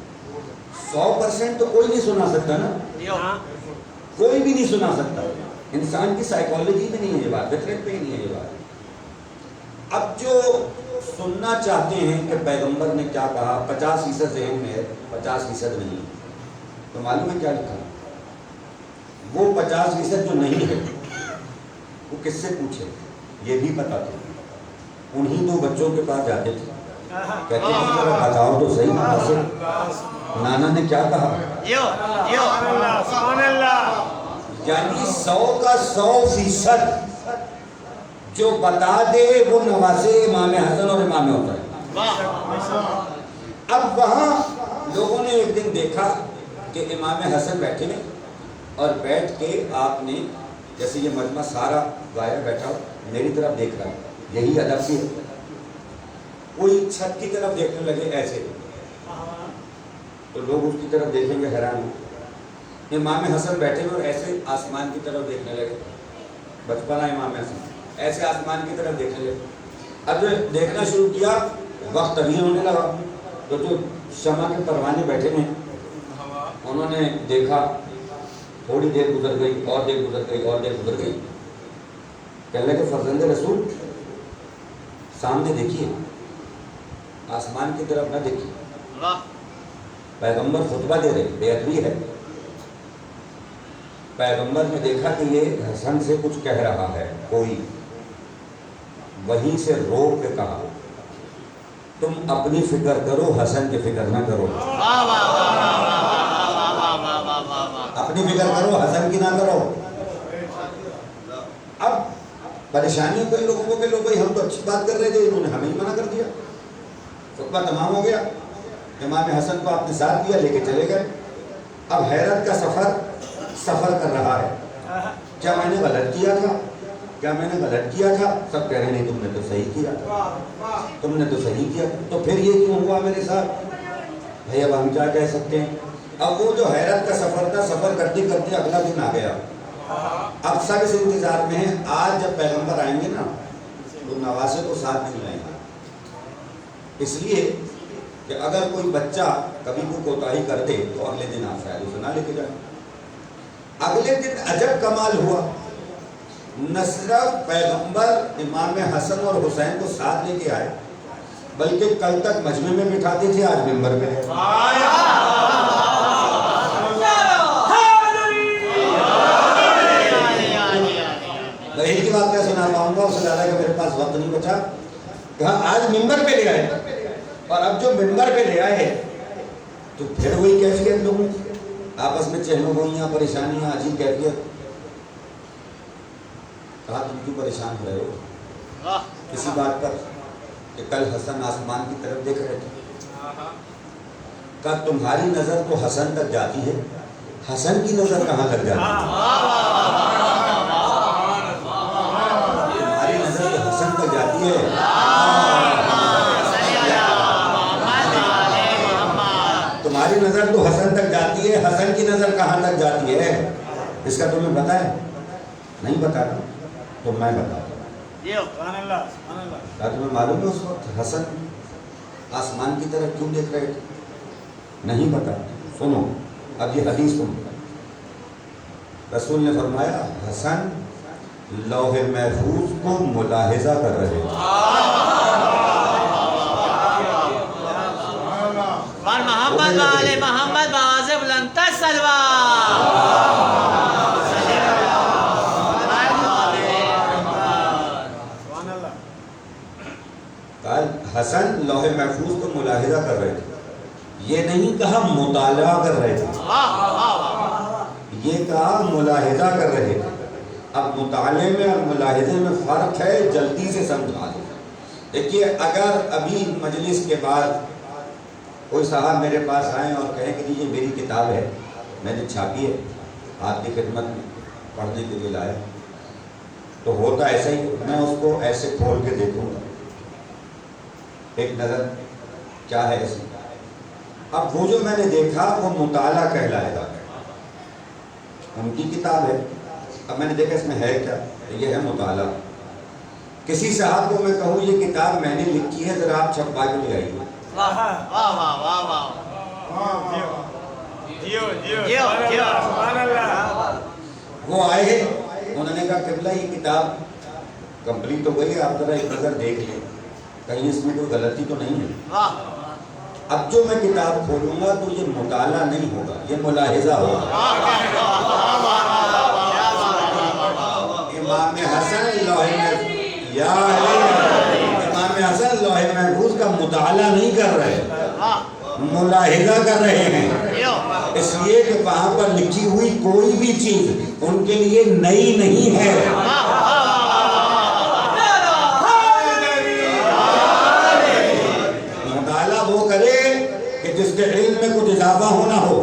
Speaker 5: 100% تو کوئی نہیں سنا سکتا نا، کوئی بھی نہیں سنا سکتا. انسان کی سائیکالوجی میں نہیں ہے یہ بات، فطرت پہ ہی نہیں ہے یہ بات. اب جو سننا چاہتے ہیں کہ پیغمبر نے کیا کہا، 50% ذہن میں ہے، 50% نہیں. تو معلوم ہے کیا لکھا؟ وہ 50% جو نہیں ہے وہ کس سے پوچھے؟ یہ بھی پتا تھا. انہی 2 بچوں کے پاس جاتے تھے، کہتے تھے ذرا بتاؤ تو صحیح نانا نے کیا کہا. یعنی 100 کا 100% جو بتا دے وہ نواسے امام حسن اور امام حسین. اب وہاں لوگوں نے ایک دن دیکھا کہ امام حسن بیٹھے ہیں اور بیٹھ کے آپ نے جیسے یہ مجمع سارا غائب بیٹھا میری طرف دیکھ رہا ہے، یہی ادب بھی ہے. کوئی چھت کی طرف دیکھنے لگے ایسے تو لوگ اس کی طرف دیکھیں گے حیران. امام حسن بیٹھے ہوئے اور ایسے آسمان کی طرف دیکھنے لگے. بچپنا امام حسن ایسے آسمان کی طرف دیکھنے لگے. اب جو دیکھنا شروع کیا وقت طویل ہونے لگا تو جو شمع کے پروانے بیٹھے ہیں انہوں نے دیکھا. تھوڑی دیر گزر گئی اور دیر گزر گئی اور دیر گزر گئی. کہنے لگے فرزند رسول سامنے دیکھیے، آسمان کی طرف نہ دیکھیے. پیغمبر خطبہ دے رہے، بے ادبی ہے. پیغمبر نے دیکھا کہ یہ حسن سے کچھ کہہ رہا ہے کوئی، وہیں سے روک کے کہا تم اپنی فکر کرو، حسن کی فکر نہ کرو. اپنی فکر کرو، حسن کی نہ کرو. اب پریشانی کوئی لوگوں کو کہ لوگ بھائی ہم تو اچھی بات کر رہے تھے، انہوں نے ہمیں ہی منع کر دیا. خطبہ تمام ہو گیا، امام حسن کو آپ نے ساتھ دیا، لے کے چلے گئے. اب حیرت کا سفر کر رہا ہے. کیا میں نے غلط کیا تھا؟ کیا میں نے غلط کیا تھا؟ سب کہہ رہے نہیں، تم نے تو صحیح کیا تھا، تم نے تو صحیح کیا. تو پھر یہ کیوں ہوا میرے ساتھ؟ بھائی اب ہم کیا کہہ سکتے ہیں؟ اب وہ جو حیرت کا سفر تھا، سفر کرتے کرتے اگلا دن آ گیا. اب سب اس انتظار میں ہیں آج جب پیغمبر آئیں گے نا تو نواسے کو ساتھ نہیں لائیں گے. اس لیے کہ اگر کوئی بچہ کبھی کوئی کوتاہی کر دے تو اگلے دن آپ شاید اسے نہ لے کے جائیں. اگلے دن عجب کمال ہوا، نہ صرف پیغمبر امام حسن اور حسین کو ساتھ لے کے آئے بلکہ کل تک مجمع میں بٹھاتے تھے، آج ممبر پہ. ایک ہی بات میں سنا پاؤں گا، اس سے زیادہ کہ میرے پاس وقت نہیں بچا. کہا آج ممبر پہ لے آئے، اور اب جو ممبر پہ لے آئے تو پھر وہی کیفیت، لوگوں آپس میں چہلو گوئیاں، پریشانیاں، عجیب کیفیت. کہا تم کیوں پریشان ہو رہے ہو کسی بات پر کہ کل حسن آسمان کی طرف دیکھ رہے تھے؟ کہا تمہاری نظر تو حسن تک جاتی ہے، حسن کی نظر کہاں تک جاتی ہے؟ تمہاری نظر تو حسن تک جاتی ہے، تمہاری نظر تو حسن تک جاتی ہے، حسن کی نظر کہاں تک جاتی ہے؟ اس کا تمہیں پتا ہے؟ نہیں پتا تو میں بتا دوں. کیا تمہیں معلوم ہے اس وقت حسن آسمان کی طرف کیوں دیکھ رہے تھے؟ نہیں پتا. سنو اب یہ حدیث سنو. رسول نے فرمایا حسن لوح محفوظ کو ملاحظہ کر رہے تھے.
Speaker 6: محمد والے محمد باز بلند سلوار.
Speaker 5: حسن لوح محفوظ کو ملاحظہ کر رہے تھے. یہ نہیں کہا مطالعہ کر رہے تھے، یہ کہا ملاحظہ کر رہے تھے. اب مطالعے میں اور ملاحظے میں فرق ہے، جلدی سے سمجھا دیں. دیکھیے اگر ابھی مجلس کے بعد کوئی صاحب میرے پاس آئیں اور کہیں کہ یہ میری کتاب ہے، میں نے چھاپی ہے، آپ کی خدمت میں پڑھنے کے لیے لایا، تو ہوتا ایسا ہی، میں اس کو ایسے کھول کے دیکھوں گا، ایک نظر کیا ہے اس میں. اب وہ جو میں نے دیکھا وہ مطالعہ کہلائے گا، ان کی کتاب ہے. اب میں نے دیکھا اس میں ہے کیا، یہ ہے مطالعہ. کسی صاحب کو میں کہوں یہ کتاب میں نے لکھی ہے، ذرا آپ چھپا کے لے آئیے. وہ آئے، انہوں نے کہا قبلہ یہ کتاب کمپلیٹ ہو گئی ہے، آپ ذرا ایک نظر دیکھ لیں کہیں اس میں کوئی غلطی تو نہیں ہے. اب جو میں کتاب کھولوں گا تو یہ مطالعہ نہیں ہوگا، یہ ملاحظہ ہوگا. امام حسن لوح محفوظ کا مطالعہ نہیں کر رہے، ملاحظہ کر رہے ہیں. اس لیے کہ وہاں پر لکھی ہوئی کوئی بھی چیز ان کے لیے نئی نہیں ہے. مطالعہ وہ کرے کہ جس کے علم میں کچھ اضافہ ہونا ہو.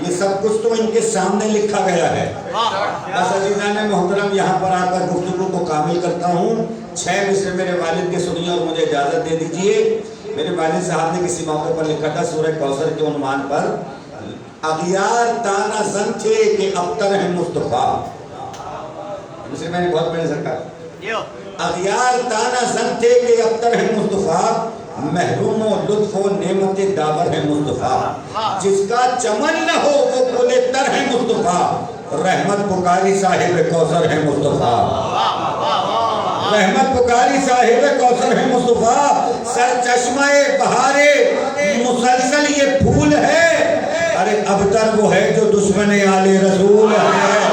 Speaker 5: یہ سب کچھ تو ان کے سامنے لکھا گیا ہے. بس عزیزان محترم یہاں پر آ کر گفتگو کو کامل کرتا ہوں. 6 مصرے میرے والد کے سنیے اور مجھے اجازت دے دیجئے. میرے والد صاحب نے کسی موقع پر لکھا تھا سورہ کوثر کے عنوان پر، اغیار تانا زن تھے کہ ابتر ہے مصطفیٰ. مجھے میں نے بہت بڑے سرکار، اغیار تانا زن تھے کہ ابتر ہے مصطفیٰ، محروم و لطف و نعمت داور ہے مصطفیٰ. جس کا چمن نہ ہو وہ گلے تر ہے مصطفیٰ، رحمت پکاری صاحب کوثر ہے مصطفیٰ. رحمت پکاری صاحب کوثر ہے مصطفیٰ، سر چشمہ بہارے مسلسل یہ پھول ہے، ارے ابتر وہ ہے جو دشمن آل رسول ہے۔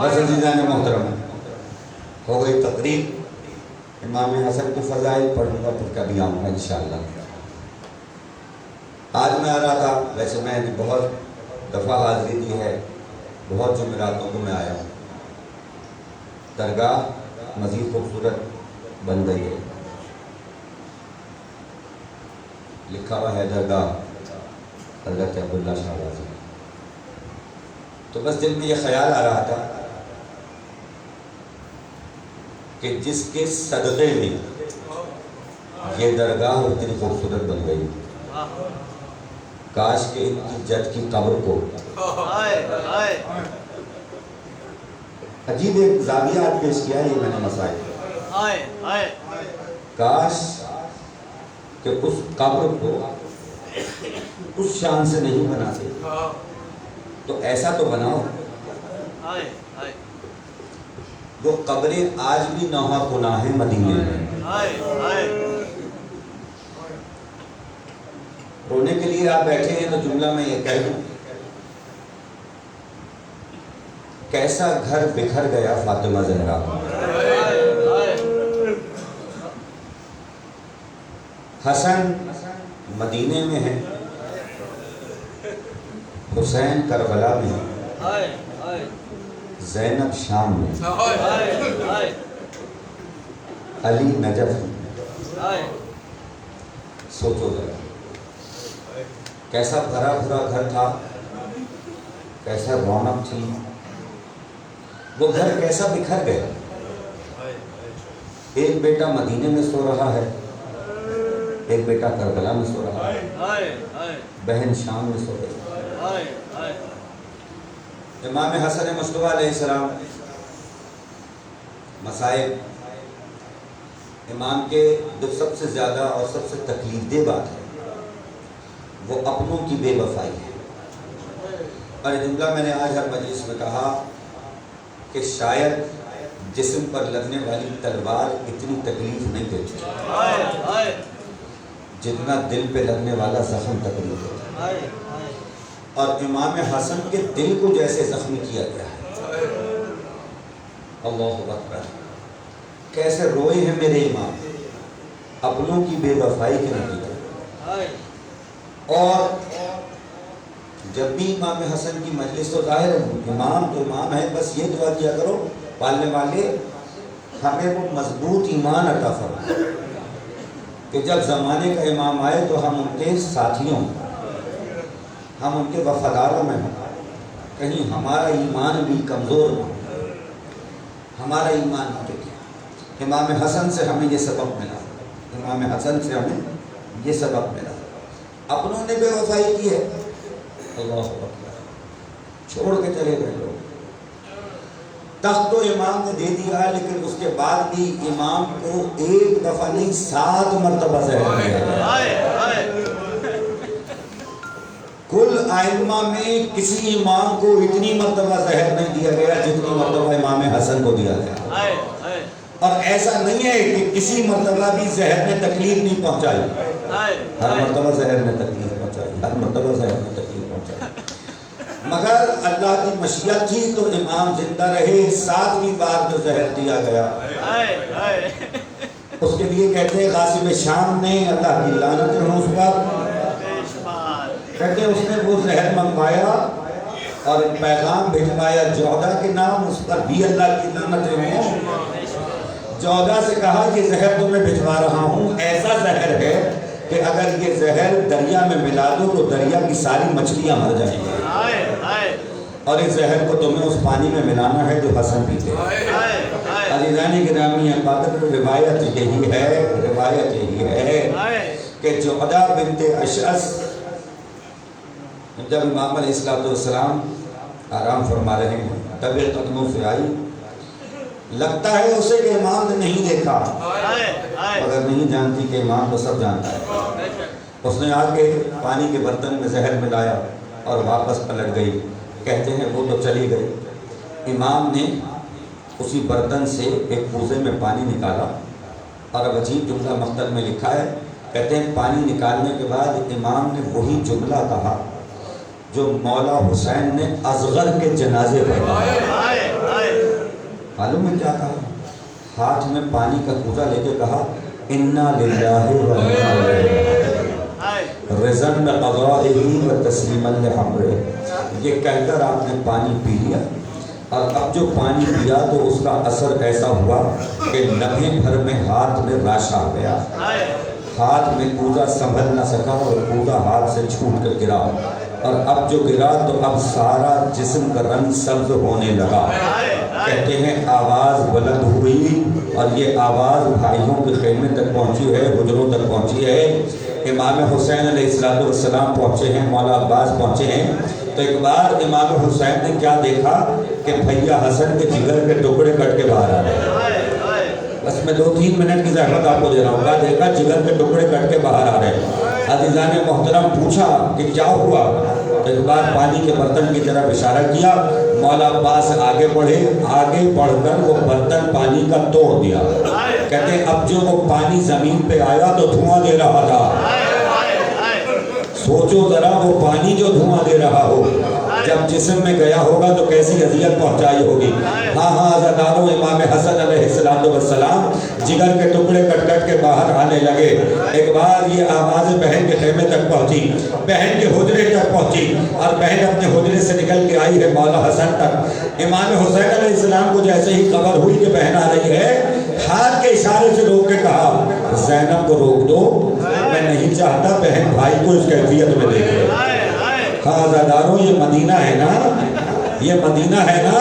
Speaker 5: عزیزان محترم، ہو گئی تقریب، امام حسن کی فضائل پڑھوں گا، پھر کبھی آؤں گا انشاءاللہ۔ آج میں آ رہا تھا، ویسے میں نے بہت دفعہ حاضری دی ہے، بہت جمعراتوں کو میں آیا ہوں، درگاہ مزید خوبصورت بن گئی ہے، لکھا ہوا ہے درگاہ حضرت عبداللہ شاہ غازی۔ تو بس دل میں یہ خیال آ رہا تھا کہ جس کے صدقے میں یہ درگاہ اتنی خوبصورت بن گئی، کاش کہ ان کی جد کی قبر کو عجیب ایک زاویہ پیش کیا ہے، یہ میں نے مسائل، کاش کہ اس قبر کو اس شان سے نہیں بناتے تو ایسا تو بناؤ وہ قبریں آج بھی نوحہ کناں ہیں مدینے میں۔ رونے کے لیے آپ بیٹھے ہیں تو جملہ میں یہ کہہ دوں، کیسا گھر بکھر گیا فاطمہ زہرا، حسن مدینے میں ہے، حسین کربلا میں ہے، زینب شام میں، علی نجف میں۔ سوچو ذرا کیسا بھرا بھرا گھر تھا، کیسا رونق تھی، وہ گھر کیسا بکھر گیا۔ ایک بیٹا مدینے میں سو رہا ہے، ایک بیٹا کربلا میں سو رہا ہے، بہن شام میں سو رہی ہے۔ امام حسن مصطفیٰ علیہ السلام، مصائب امام کے جو سب سے زیادہ اور سب سے تکلیف دہ بات ہے وہ اپنوں کی بے وفائی ہے، اور یہ جملہ میں نے آج ہر مجلس میں کہا کہ شاید جسم پر لگنے والی تلوار اتنی تکلیف نہیں دیتی جتنا دل پہ لگنے والا زخم تکلیف دیتا ہے، اور امام حسن کے دل کو جیسے زخمی کیا گیا ہے۔ اللہ اکبر، کیسے روئے ہیں میرے امام اپنوں کی بے وفائی کے نتیجے۔ اور جب بھی امام حسن کی مجلس تو ظاہر ہے امام تو امام ہے، بس یہ دعا کیا کرو پالنے والے ہمیں وہ مضبوط ایمان عطا فرمائے کہ جب زمانے کا امام آئے تو ہم ان کے ساتھیوں، ہم ان کے وفاداروں میں ہوں، کہیں ہمارا ایمان بھی کمزور نہ ہو، ہمارا ایمان نہ ٹکے۔ امام حسن سے ہمیں یہ سبق ملا، امام حسن سے ہمیں یہ سبق ملا، اپنوں نے بے وفائی کی ہے، اللہ اکبر، چھوڑ کے چلے گئے لوگ۔ تخت تو امام نے دے دیا، لیکن اس کے بعد بھی امام کو ایک دفعہ نہیں 7 مرتبہ زہر دیا۔ کل ائمہ میں کسی امام کو اتنی مرتبہ زہر نہیں دیا گیا جتنی مرتبہ امام حسن کو دیا گیا، اور ایسا نہیں ہے کہ کسی مرتبہ بھی زہر نے تکلیف نہیں پہنچائی، ہر مرتبہ زہر نے تکلیف پہنچائی، ہر مرتبہ زہر نے تکلیف پہنچائی، مگر اللہ کی مشیت تھی تو امام زندہ رہے۔ 7ویں بار جو زہر دیا گیا اس کے لیے کہتے ہیں غاصب شام نے، اللہ کی لعنت ہو اس پر، کہتے ہیں اس نے وہ زہر منگوایا اور پیغام بھجوایا جودہ کے نام، اس پر بھی اللہ کی لعنت ہو۔ جودہ سے کہا کہ زہر تو میں بھجوا رہا ہوں، ایسا زہر ہے کہ اگر یہ زہر دریا میں ملا دو تو دریا کی ساری مچھلیاں مر جائیں گی، اور اس زہر کو تمہیں اس پانی میں ملانا ہے جو حسن پیتے ہیں۔ عزیزان گرامی قدر، روایت یہی ہے کہ جودہ بنت اشعث جب امام علیہ السلام آرام فرما رہے ہیں، طبیعت قدموں سے آئی لگتا ہے اسے کہ امام نے نہیں دیکھا،
Speaker 6: آئے
Speaker 5: مگر نہیں جانتی کہ امام تو سب جانتا ہے۔ اس نے آ کے پانی کے برتن میں زہر ملایا اور واپس پلٹ گئی۔ کہتے ہیں وہ تو چلی گئی، امام نے اسی برتن سے ایک کوزے میں پانی نکالا، اور اب عجیب جملہ مقتل میں لکھا ہے، کہتے ہیں پانی نکالنے کے بعد امام نے وہی جملہ کہا جو مولا حسین نے اصغر کے جنازے پر کہا۔ معلوم ہے کیا کہا؟ ہاتھ میں پانی کا کوزہ لے کے کہا انا للہ و انا الیہ رضن بقضائہ و تسلیما لامرہ۔ یہ کہہ کر آپ نے پانی پی لیا، اور اب جو پانی پیا تو اس کا اثر ایسا ہوا کہ لمحے بھر میں ہاتھ میں راشا آ گیا، ہاتھ میں کوزہ سنبھل نہ سکا اور کوزہ ہاتھ سے چھوٹ کر گرا، اور اب جو گرا تو اب سارا جسم کا رنگ سبز ہونے لگا۔ کہتے ہیں آواز بلند ہوئی، اور یہ آواز بھائیوں کے خیمے تک پہنچی ہے، حجروں تک پہنچی ہے۔ امام حسین علیہ السلام پہنچے ہیں، مولا عباس پہنچے ہیں، تو ایک بار امام حسین نے کیا دیکھا کہ بھیا حسن کے جگر کے ٹکڑے کٹ کے باہر آ رہے ہیں۔ بس میں 2-3 منٹ کی زحمت آپ کو دے رہا ہوں۔ کیا دیکھا؟ جگر کے ٹکڑے کٹ کے باہر آ رہے ہیں۔ عزیزان محترم پوچھا کہ کیا ہوا؟ تو ایک بار پانی کے برتن کی طرف اشارہ کیا، مولا عباس آگے بڑھے، آگے بڑھ کر وہ برتن پانی کا توڑ دیا۔ کہتے ہیں اب جو وہ پانی زمین پہ آیا تو دھواں دے رہا تھا۔ سوچو ذرا، وہ پانی جو دھواں دے رہا ہو جب جسم میں گیا ہوگا تو کیسی اذیت پہنچائی ہوگی۔ ہاں عزاداروں، امام حسن علیہ السلام جگر کے ٹکڑے کٹ کٹ کے باہر آنے لگے۔ ایک بار یہ آواز بہن کے خیمے تک پہنچی، بہن کے حجرے تک پہنچی، اور بہن اپنے حجرے سے نکل کے آئی ہے مولا حسن تک۔ امام حسین علیہ السلام کو جیسے ہی خبر ہوئی کہ بہن آ رہی ہے، ہاتھ کے اشارے سے روک کے کہا زینب کو روک دو، میں نہیں چاہتا بہن بھائی کو اس کیفیت میں دیکھے۔ ہاں عزاداروں، یہ مدینہ ہے نا، یہ مدینہ ہے نا۔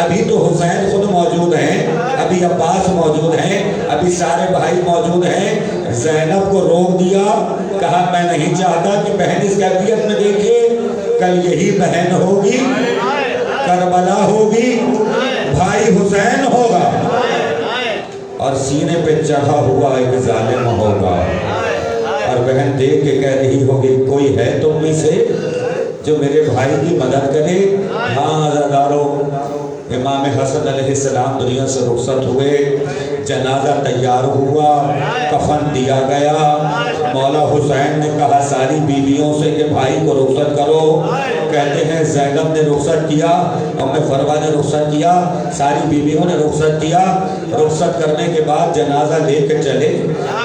Speaker 5: ابھی تو حسین خود موجود ہیں، ابھی عباس موجود ہیں، ابھی سارے بھائی موجود ہیں۔ زینب کو روک دیا، کہا میں نہیں چاہتا کہ بہن اس کیفیت میں دیکھے، کل یہی بہن ہوگی، کربلا ہوگی، بھائی حسین ہوگا، اور سینے پہ چڑھا ہوا ایک ظالم ہوگا، اور بہن دیکھ کے کہہ رہی ہوگی کوئی ہے تم میں سے جو میرے بھائی کی مدد کرے۔ ہاں عزاداروں، امام حسن علیہ السلام دنیا سے رخصت ہوئے، جنازہ تیار ہوا، کفن دیا گیا۔ مولا حسین نے کہا ساری بیویوں سے کہ بھائی کو رخصت کرو۔ کہتے ہیں زینب نے رخصت کیا، ام فروہ نے رخصت کیا، ساری بیویوں نے رخصت کیا۔ رخصت کرنے کے بعد جنازہ لے کے چلے۔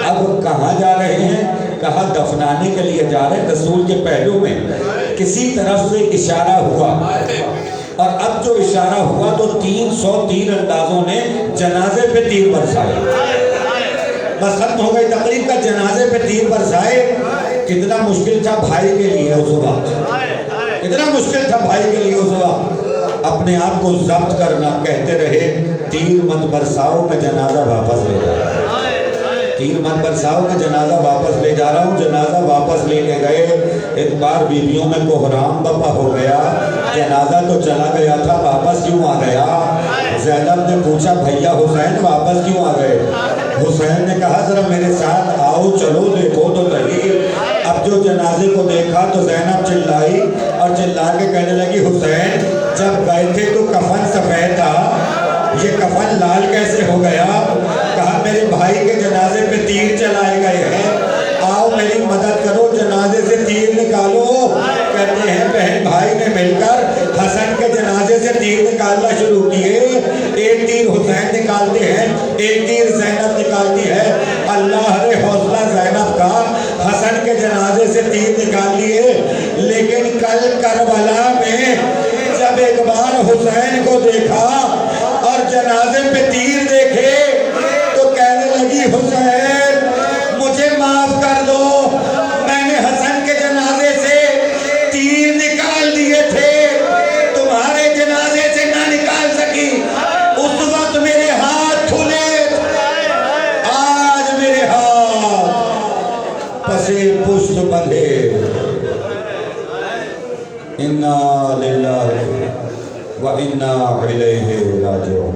Speaker 5: اب کہاں جا رہے ہیں؟ کہا دفنانے کے لیے جا رہے ہیں۔ رسول کے پہلو میں کسی طرف سے اشارہ ہوا، اور اب جو اشارہ ہوا تو 300 تیر اندازوں نے جنازے پہ تیر برسائے۔ بس ختم ہو گئی تقریب کا، جنازے پہ تیر برسائے۔ کتنا مشکل تھا بھائی کے لیے اس وقت، کتنا مشکل تھا بھائی کے لیے اس وقت۔ اپنے آپ کو ضبط کرنا، کہتے رہے تیر مت برساؤ، میں جنازہ واپس لے جا رہا ہوں، تیر مت برساؤ، میں جنازہ واپس لے جا رہا ہوں۔ جنازہ واپس لے کے گئے، ایک بار بیویوں میں کوہرام بپا ہو گیا، جنازہ تو چلا گیا تھا، واپس کیوں آ گیا؟ زینب نے پوچھا بھیا حسین واپس کیوں آ گئے؟ حسین نے کہا ذرا میرے ساتھ آؤ، چلو دیکھو تو صحیح۔ اب جو جنازے کو دیکھا تو زینب چلائی، اور چلا کے کہنے لگی حسین جب گئے تھے تو کفن سفید تھا، یہ کفن لال کیسے ہو گیا؟ کہا میرے بھائی کے جنازے پہ تیر چلائے گئے ہیں، آؤ میری مدد کرو، جنازے سے تیر نکالو۔ کہتے ہیں بہن بھائی نے مل کر حسن کے جنازے سے تیر نکالنا شروع کیے۔ ایک تیر حسین نکالتے ہیں، ایک تیر زینب نکالتی ہے۔ اللہ رے حوصلہ زینب کا، حسن کے جنازے سے تیر نکال لیے، لیکن کل کربلا میں جب ایک بار حسین کو دیکھا اور جنازے پہ تیر دیکھے تو کہنے لگی حسین مجھے معاف کر دو، میں نے حسن کے جنازے سے تیر نکال دیے تھے، تمہارے جنازے سے نہ نکال سکی۔ اس وقت میرے ہاتھ کھلے، آج میرے ہاتھ پسے پشت بندھے۔ انا للہ و انا الیہ راجعون۔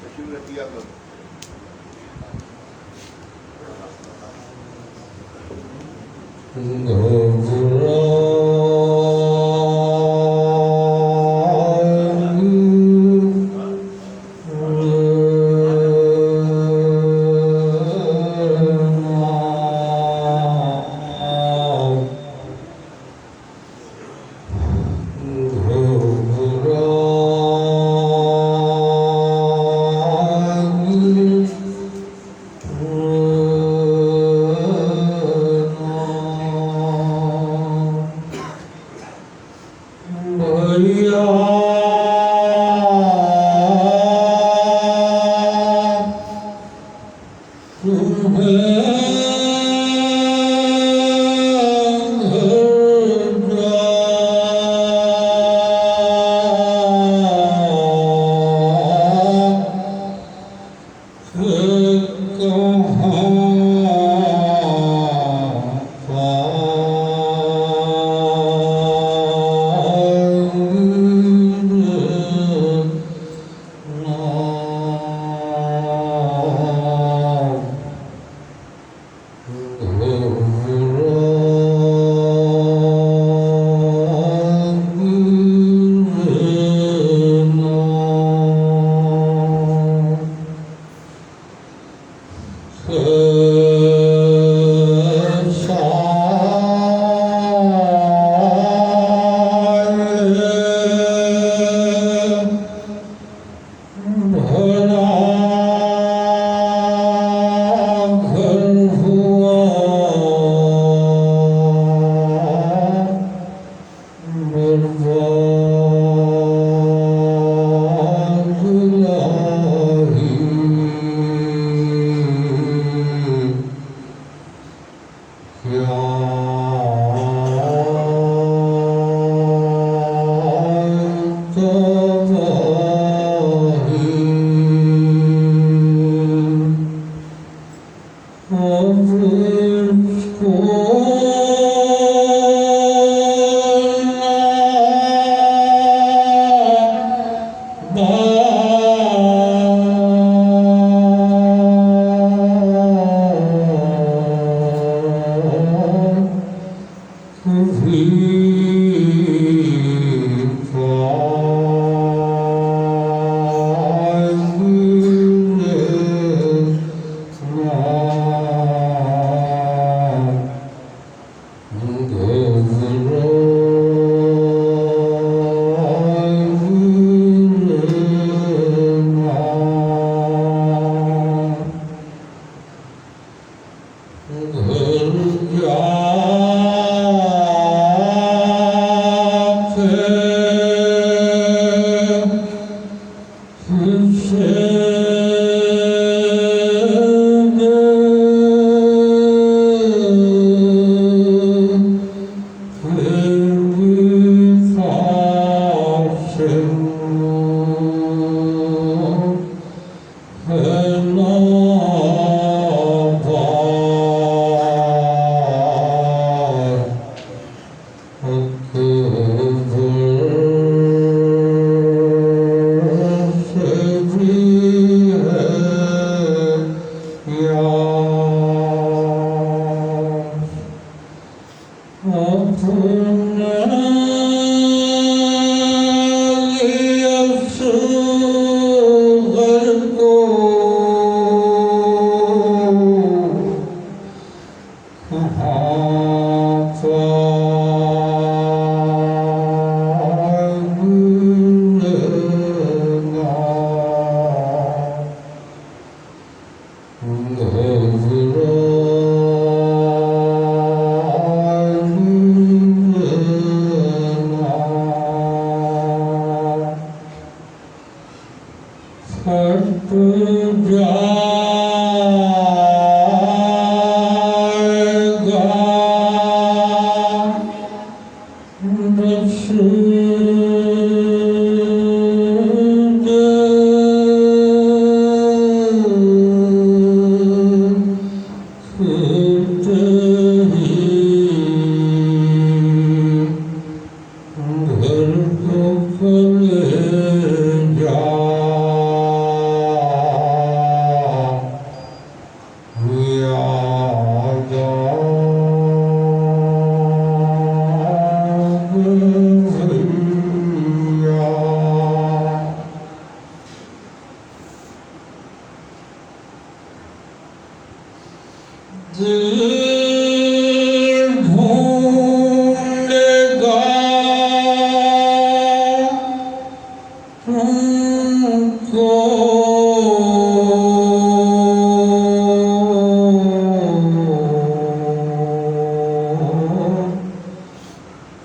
Speaker 3: تشریف رکھیے آپ لوگ.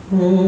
Speaker 7: It's